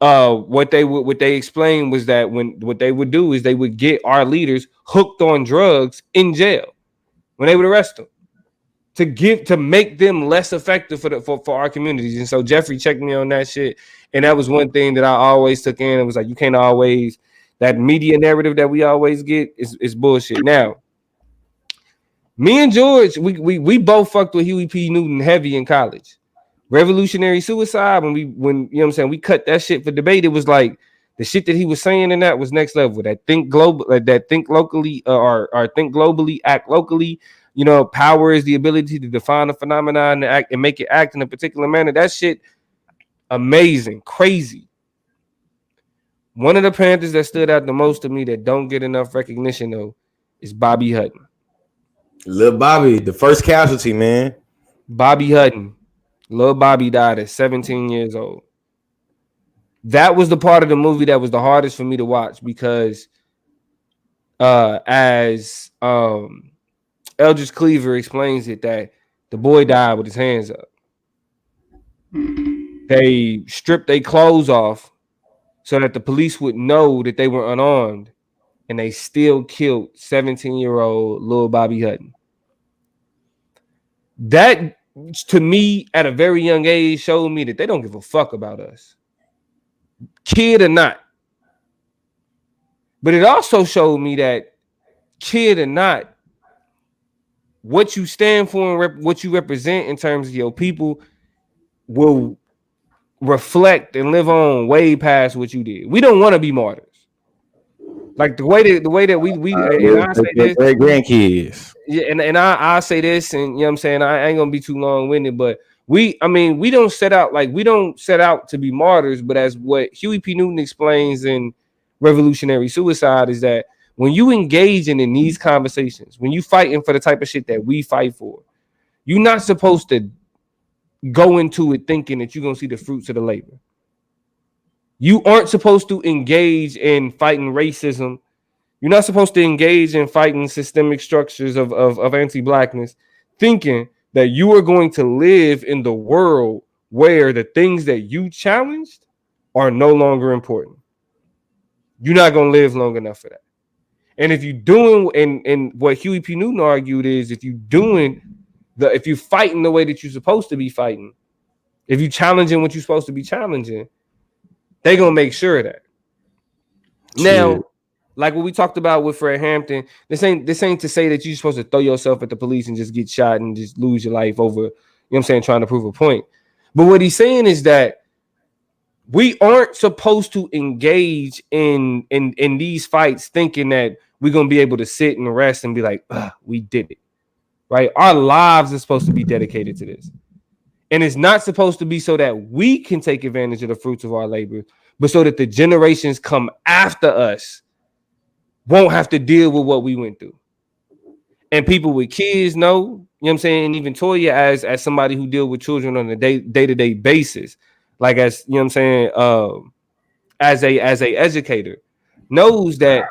what they explained was that what they would do is they would get our leaders hooked on drugs in jail when they would arrest them to make them less effective for our communities. And so Jeffrey checked me on that shit, and that was one thing that I always took in. It was like, you can't always, that media narrative that we always get is bullshit. Now, me and George, we both fucked with Huey P. Newton heavy in college. Revolutionary suicide, when you know what I'm saying, we cut that shit for debate. It was like the shit that he was saying in that was next level. That think global, that think locally, or think globally, act locally. You know, power is the ability to define a phenomenon and act and make it act in a particular manner. That shit, amazing, crazy. One of the Panthers that stood out the most to me that don't get enough recognition though is Bobby Hutton. Lil Bobby, the first casualty, man. Bobby Hutton. Lil Bobby died at 17 years old. That was the part of the movie that was the hardest for me to watch, because as Eldridge Cleaver explains it, that the boy died with his hands up. They stripped their clothes off so that the police would know that they were unarmed, and they still killed 17-year-old Lil Bobby Hutton. That, to me, at a very young age, showed me that they don't give a fuck about us, kid or not. But it also showed me that, kid or not, what you stand for and what you represent in terms of your people will reflect and live on way past what you did. We don't want to be martyrs. Like the way that we and I say this, grandkids. Yeah, and I say this, and you know what I'm saying, I ain't gonna be too long-winded, but we don't set out to be martyrs, but as what Huey P. Newton explains in Revolutionary Suicide is that when you engaging in these conversations, when you fighting for the type of shit that we fight for, you're not supposed to go into it thinking that you're gonna see the fruits of the labor. You aren't supposed to engage in fighting racism. You're not supposed to engage in fighting systemic structures of anti-blackness, thinking that you are going to live in the world where the things that you challenged are no longer important. You're not going to live long enough for that. And if you're doing, and what Huey P. Newton argued is, if you're fighting the way that you're supposed to be fighting, if you're challenging what you're supposed to be challenging, they're going to make sure of that. Now, like what we talked about with Fred Hampton, this ain't to say that you're supposed to throw yourself at the police and just get shot and just lose your life over, you know what I'm saying, trying to prove a point. But what he's saying is that we aren't supposed to engage in these fights thinking that we're going to be able to sit and rest and be like, we did it, right? Our lives are supposed to be dedicated to this. And it's not supposed to be so that we can take advantage of the fruits of our labor, but so that the generations come after us won't have to deal with what we went through. And people with kids know, you know what I'm saying, and even Toya as somebody who deal with children on a day-to-day basis, like as, you know what I'm saying, as a educator, knows that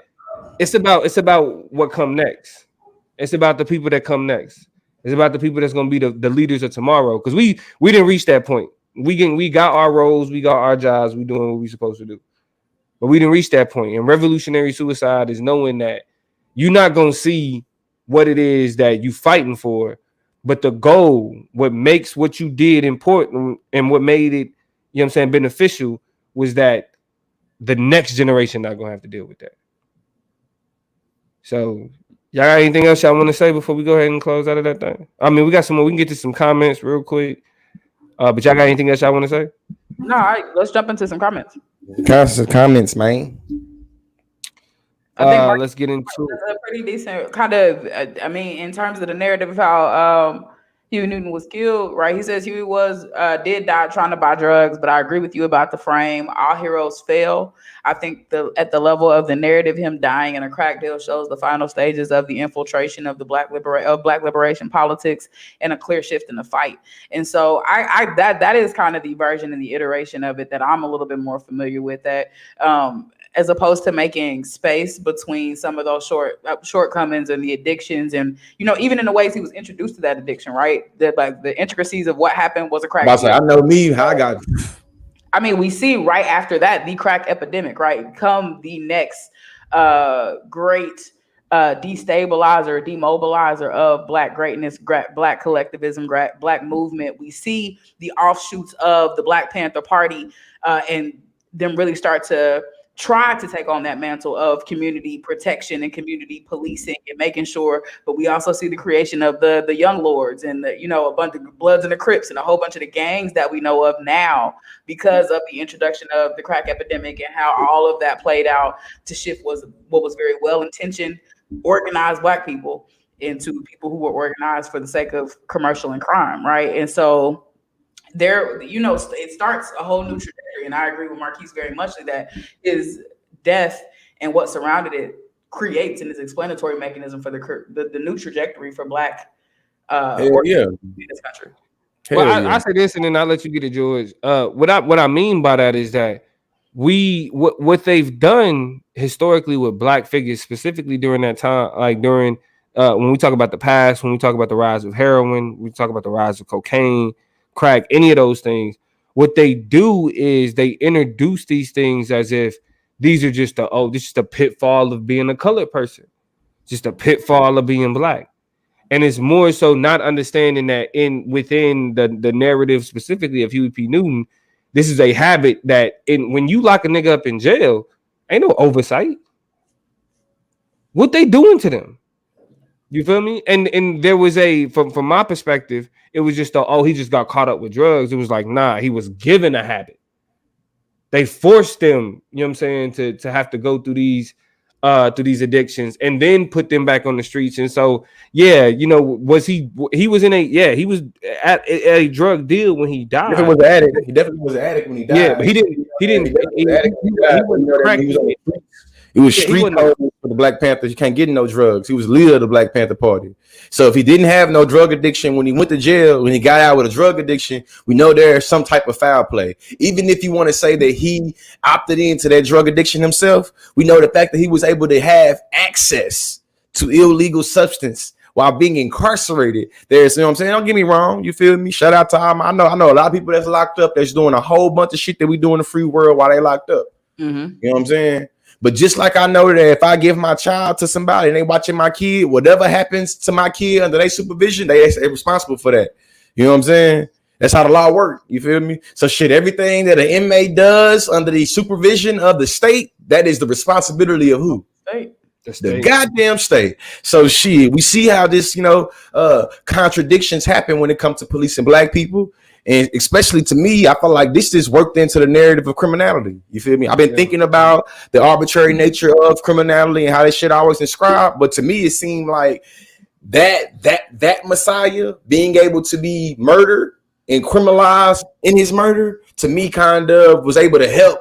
it's about what come next. It's about the people that come next. It's about the people that's going to be the leaders of tomorrow. Because we didn't reach that point. We got our roles, we got our jobs, we doing what we supposed to do. But we didn't reach that point. And revolutionary suicide is knowing that you're not going to see what it is that you fighting for, but the goal, what makes what you did important and what made it, you know what I'm saying, beneficial, was that the next generation not going to have to deal with that. So, y'all got anything else y'all want to say before we go ahead and close out of that thing? I mean, we got some more. We can get to some comments real quick. But y'all got anything else y'all want to say? No, all right, let's jump into some comments. Comments, man. I think let's get into a pretty decent kind of, I mean, in terms of the narrative of how Huey Newton was killed, right? He says Huey did die trying to buy drugs, but I agree with you about the frame. All heroes fail. I think at the level of the narrative, him dying in a crack deal shows the final stages of the infiltration of the black liberation politics and a clear shift in the fight. And so that is kind of the version and the iteration of it that I'm a little bit more familiar with. That as opposed to making space between some of those shortcomings and the addictions, and even in the ways he was introduced to that addiction, right? That like the intricacies of what happened was a crack. I know me how I got. I mean, we see right after that the crack epidemic, right? Come the next great destabilizer, demobilizer of Black greatness, Black collectivism, Black movement. We see the offshoots of the Black Panther Party and them really start to try to take on that mantle of community protection and community policing and making sure, but we also see the creation of the Young Lords and a bunch of Bloods and the Crips and a whole bunch of the gangs that we know of now because of the introduction of the crack epidemic and how all of that played out to shift what was very well-intentioned, organized Black people into people who were organized for the sake of commercial and crime, right? And so there, it starts a whole new trajectory, and I agree with Marquise very much that his death and what surrounded it creates and is explanatory mechanism for the new trajectory for Black in this country. Well, I say this, and then I'll let you get it, George. What I mean by that is that what they've done historically with Black figures, specifically during that time, like during when we talk about the past, when we talk about the rise of heroin, we talk about the rise of cocaine, crack, any of those things, what they do is they introduce these things as if these are just this is the pitfall of being a colored person, just a pitfall of being Black. And it's more so not understanding that within the narrative specifically of Huey P. Newton, this is a habit that when you lock a nigga up in jail, ain't no oversight. What they doing to them? You feel me? And there was from my perspective, it was just he just got caught up with drugs. It was like, nah, he was given a habit. They forced them, you know what I'm saying, to have to go through these addictions and then put them back on the streets. And so, yeah, was he was at a drug deal when he died. He was an addict. He definitely was an addict when he died. Yeah, but he was street for the Black Panthers. You can't get no drugs. He was leader of the Black Panther Party. So if he didn't have no drug addiction when he went to jail, when he got out with a drug addiction, we know there's some type of foul play. Even if you want to say that he opted into that drug addiction himself, we know the fact that he was able to have access to illegal substance while being incarcerated. There's, what I'm saying? Don't get me wrong. You feel me? Shout out to him. I know a lot of people that's locked up that's doing a whole bunch of shit that we do in the free world while they locked up. Mm-hmm. You know what I'm saying? But just like I know that if I give my child to somebody and they watching my kid, whatever happens to my kid under their supervision, they're responsible for that. You know what I'm saying? That's how the law works. You feel me? So everything that an inmate does under the supervision of the state, that is the responsibility of who? The goddamn state. So we see how this, contradictions happen when it comes to policing Black people. And especially to me, I feel like this just worked into the narrative of criminality. You feel me? I've been thinking about the arbitrary nature of criminality and how this shit always described. But to me, it seemed like that Messiah being able to be murdered and criminalized in his murder, to me, kind of was able to help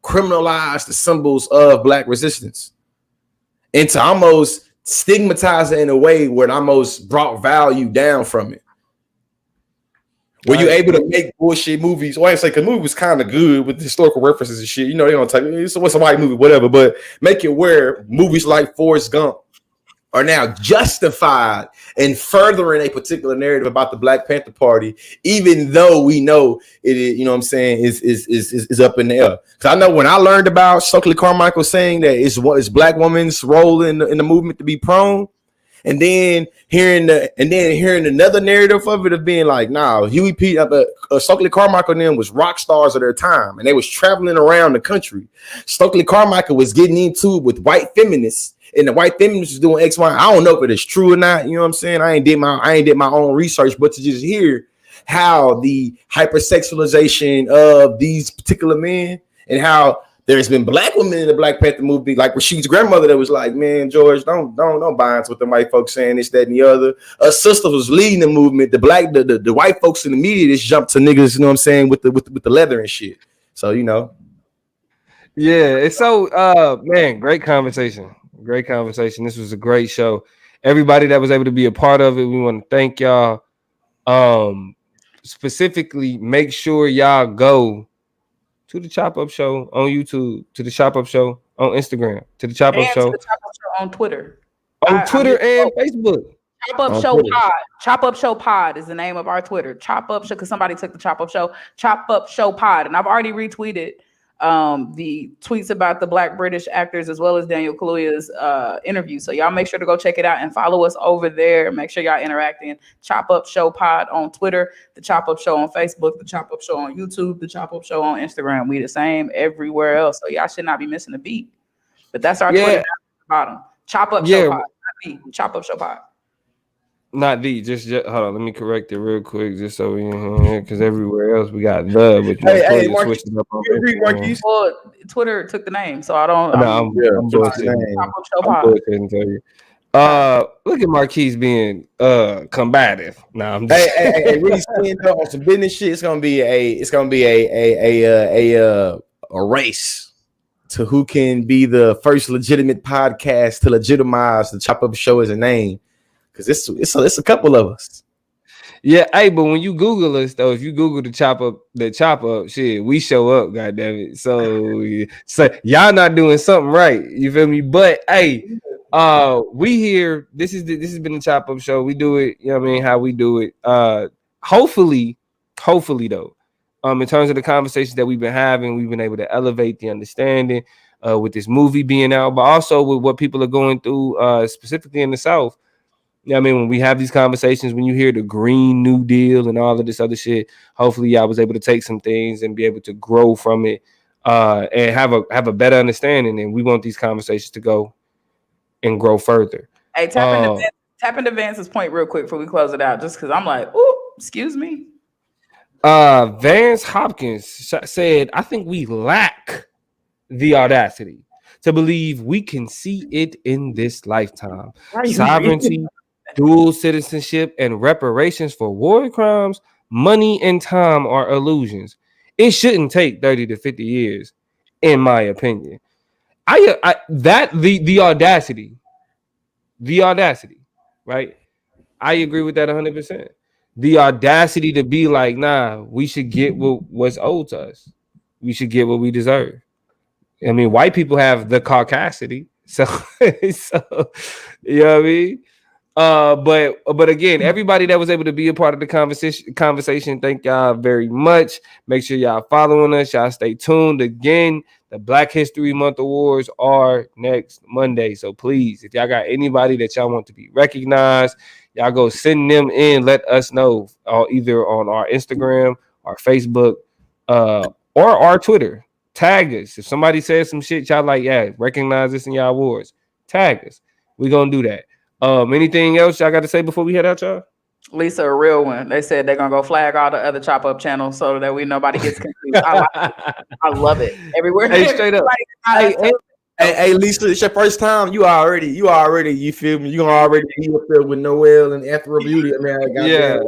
criminalize the symbols of Black resistance and to almost stigmatize it in a way where it almost brought value down from it. Were you able to make bullshit movies? Well, I say because movie was kind of good with historical references and shit. They don't take it. What's a white movie, whatever. But make it where movies like Forrest Gump are now justified in furthering a particular narrative about the Black Panther Party, even though we know it is, you know what I'm saying, is up in the air. Because I know when I learned about Stokely Carmichael saying that it's Black woman's role in the movement to be prone. And then hearing another narrative of it of being like, nah, Huey P. Stokely Carmichael and them was rock stars of their time, and they was traveling around the country. Stokely Carmichael was getting into it with white feminists, and the white feminists was doing X, Y. I don't know if it is true or not. You know what I'm saying? I ain't did my own research, but to just hear how the hypersexualization of these particular men and how There's been black women in the Black Panther movie, like Rashid's grandmother, that was like, "Man, George, don't buy into what the white folks saying, this, that, and the other." A sister was leading the movement. The white folks in the media just jumped to niggas, you know what I'm saying, with the leather and shit. So Yeah, it's so man, great conversation. Great conversation. This was a great show. Everybody that was able to be a part of it, we want to thank y'all. Specifically, make sure y'all go to the Chop Up Show on YouTube, to the Chop Up Show on Instagram, to the Chop Up Show, to the Chop Up Show on Twitter. and Facebook. Chop Up Show Pod. Chop Up Show Pod is the name of our Twitter. Chop Up Show, because somebody took the Chop Up Show. Chop Up Show Pod, and I've already retweeted the tweets about the Black British actors as well as Daniel Kaluuya's interview. So y'all make sure to go check it out and follow us over there. Make sure y'all interacting. Chop Up Show Pod on Twitter, the Chop Up Show on Facebook, the Chop Up Show on YouTube, the Chop Up Show on Instagram. We the same everywhere else. So y'all should not be missing a beat. But that's our Twitter down at the bottom. Chop Up Show Pod. Not me. Chop Up Show Pod. Not D, just hold on. Let me correct it real quick, just so we in here, because everywhere else we got the. But hey, Marquise, you agree, Marquise? Well, Twitter took the name, so I don't. I'm bullshitting, tell you. Look at Marquise being combative. Nah, I'm just hey, really stand up on some business shit. It's gonna be a race to who can be the first legitimate podcast to legitimize the Chop Up Show as a name. Because it's a couple of us. Yeah, hey, but when you Google us though, if you Google the chop up shit, we show up, goddammit. So y'all not doing something right. You feel me? But hey, we here. This has been the Chop Up Show. We do it, you know what I mean, how we do it. Hopefully though, in terms of the conversations that we've been having, we've been able to elevate the understanding with this movie being out, but also with what people are going through, specifically in the South. You know what I mean? When we have these conversations, when you hear the Green New Deal and all of this other shit, hopefully y'all was able to take some things and be able to grow from it and have a better understanding. And we want these conversations to go and grow further. Hey, tap into Vance's point real quick before we close it out, just because I'm like, oh, excuse me. Vance Hopkins said, I think we lack the audacity to believe we can see it in this lifetime. Sovereignty, dual citizenship, and reparations for war crimes, money and time are illusions. It shouldn't take 30 to 50 years, in my opinion. The audacity, right? I agree with that 100%. The audacity to be like, nah, we should get what's owed to us. We should get what we deserve. I mean, white people have the caucasity, so you know what I mean. But again, everybody that was able to be a part of the conversation, thank y'all very much. Make sure y'all following us. Y'all stay tuned. Again, the Black History Month Awards are next Monday, so please, if y'all got anybody that y'all want to be recognized, y'all go send them in. Let us know, either on our Instagram, our Facebook, or our Twitter. Tag us. If somebody says some shit, y'all like, yeah, recognize this in y'all awards. Tag us. We're gonna do that. Anything else y'all got to say before we head out, y'all? Lisa, a real one. They said they're gonna go flag all the other Chop Up channels so that nobody gets confused. I love it. Everywhere. Hey, straight up. Hey, Lisa, it's your first time. You already, you feel me? You gonna already be up there with Noel and Ethra Beauty. Yeah,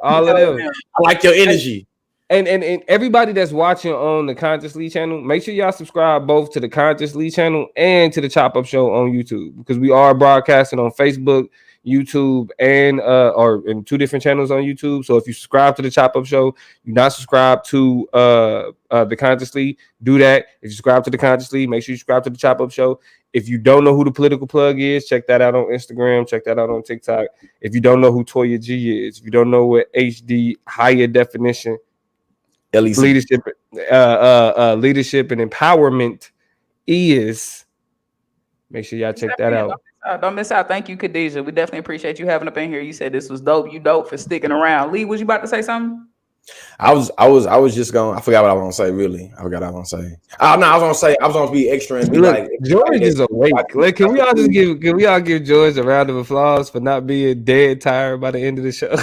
all of them. I like your energy. And everybody that's watching on the Consciously channel, make sure y'all subscribe both to the Consciously channel and to the Chop Up Show on YouTube, because we are broadcasting on Facebook, YouTube, and or in two different channels on YouTube. So if you subscribe to the Chop Up Show, you're not subscribed to the Consciously, do that. If you subscribe to the Consciously, make sure you subscribe to the Chop Up Show. If you don't know who the Political Plug is, check that out on Instagram, check that out on TikTok. If you don't know who Toya G is, if you don't know what HD higher definition leadership and empowerment is, make sure y'all check that out. Don't miss out. Thank you, Khadijah. We definitely appreciate you having up in here. You said this was dope. You dope for sticking around. Lee, was you about to say something? I was just going. I forgot what I was gonna say. Really, I forgot what I was gonna say. I was gonna be extra and be like, George is awake. Like, can we all give George a round of applause for not being dead tired by the end of the show?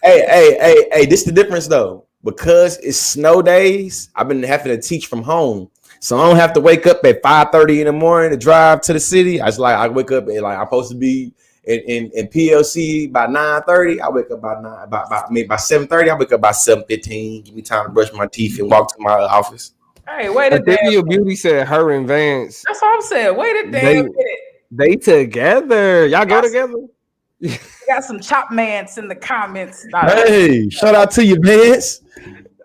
Hey, this is the difference though. Because it's snow days, I've been having to teach from home. So I don't have to wake up at 5:30 in the morning to drive to the city. I wake up and like I'm supposed to be in PLC by 9:30. I wake up by 7:30. I wake up by 7:15. Give me time to brush my teeth and walk to my office. Hey, wait a damn. Beauty said her and Vance. That's what I'm saying. Wait a damn minute. They together. Y'all go together? We got some chop mans in the comments. Hey, shout out to you, Vance.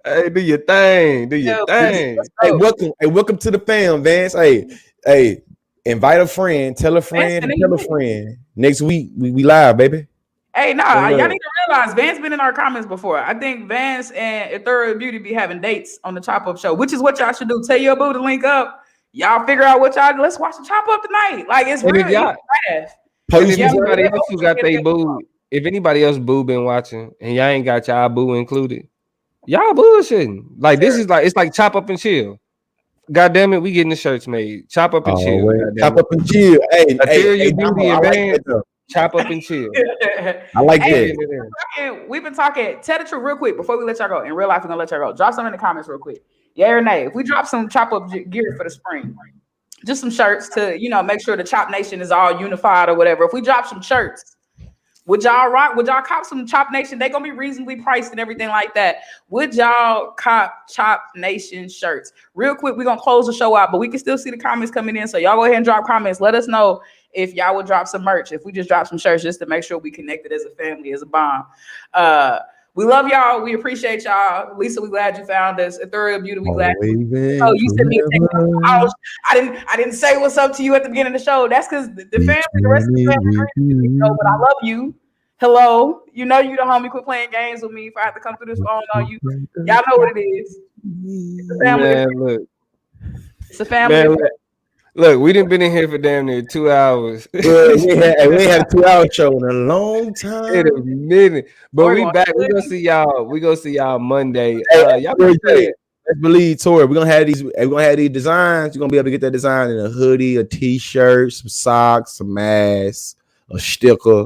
Hey, do your thing. Do your thing. Hey, welcome to the fam, Vance. Hey, invite a friend, tell a friend, and tell a friend. Next week, we live, baby. Hey, y'all need to realize Vance been in our comments before. I think Vance and Ethereal Beauty be having dates on the Chop Up show, which is what y'all should do. Tell your boo to link up. Y'all figure out what y'all do. Let's watch the Chop Up tonight. Like, it's real. If anybody else who got their boo, if anybody else boo been watching and y'all ain't got y'all boo included, y'all bullshitting. Like, this is like, it's like Chop Up and Chill. God damn it, we getting the shirts made. Chop Up and chill. Chop Up and chill. Hey, Beauty and Vance. Chop Up and chill. I like that. We've been talking. Tell the truth real quick before we let y'all go. In real life, we're gonna let y'all go. Drop some in the comments real quick. Yeah or nay? If we drop some Chop Up gear for the spring, just some shirts to make sure the Chop Nation is all unified or whatever. If we drop some shirts, would y'all rock? Would y'all cop some Chop Nation? They're gonna be reasonably priced and everything like that. Would y'all cop Chop Nation shirts? Real quick, we're gonna close the show out, but we can still see the comments coming in. So y'all go ahead and drop comments. Let us know if y'all would drop some merch. If we just drop some shirts just to make sure we connected as a family, as a bond. We love y'all. We appreciate y'all. Lisa, we glad you found us. Ethereal Beauty, we glad. Oh, you sent me a text. I didn't say what's up to you at the beginning of the show. That's because the family, the rest of the family, but I love you. Hello. You know you the homie. Quit playing games with me if I have to come through this phone on you. Y'all know what it is. It's a family. Man, look. It's a family. Man, look, we done been in here for damn near 2 hours. We ain't had a 2-hour show in a long time. In a minute. But we back. We gonna see y'all. We gonna see y'all Monday. Y'all let's believe, Tori. We're gonna have these designs. You're gonna be able to get that design in a hoodie, a t-shirt, some socks, some masks, a sticker.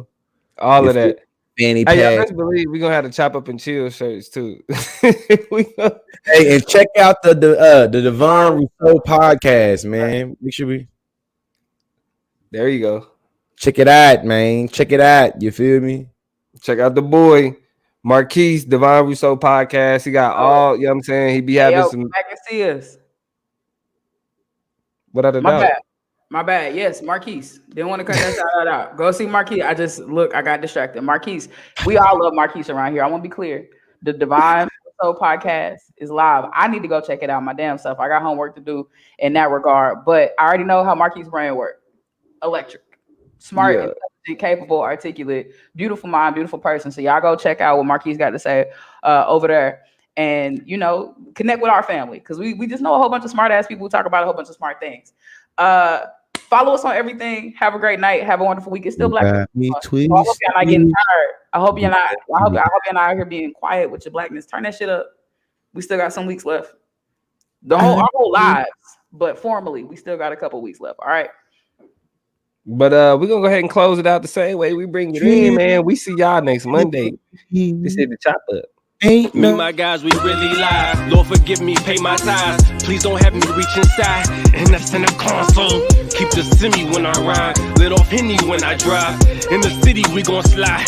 All of that. Fanny pack. Hey, best believe we're gonna have to Chop Up and Chill shirts too. Hey, and check out the Devon Rousseau podcast, man. Make sure there you go. Check it out, man. Check it out. You feel me? Check out the boy Marquise Devon Rousseau podcast. He got all, you know what I'm saying? He be having some. I can see us. What other doubt? My bad. Yes, Marquise. Didn't want to cut that shout out. Go see Marquise. I got distracted. Marquise. We all love Marquise around here. I want to be clear. The Divine Soul podcast is live. I need to go check it out my damn self. I got homework to do in that regard. But I already know how Marquise' brain works. Electric. Smart, intelligent, capable, articulate, beautiful mind, beautiful person. So y'all go check out what Marquise got to say over there. And, connect with our family. Because we just know a whole bunch of smart ass people who talk about a whole bunch of smart things. Follow us on everything. Have a great night. Have a wonderful week. It's still Black. I hope y'all not getting tired. I hope you're not out here being quiet with your blackness. Turn that shit up. We still got some weeks left. Our whole lives, but formally, we still got a couple weeks left. All right. But we're gonna go ahead and close it out the same way we bring it in, man. We see y'all next Monday. This is the Chop Up. Me and my guys, we really live. Lord forgive me, pay my tithes. Please don't have me reach inside. And that's in the console. Keep the semi when I ride. Lit off Henny when I drive. In the city, we gon' slide.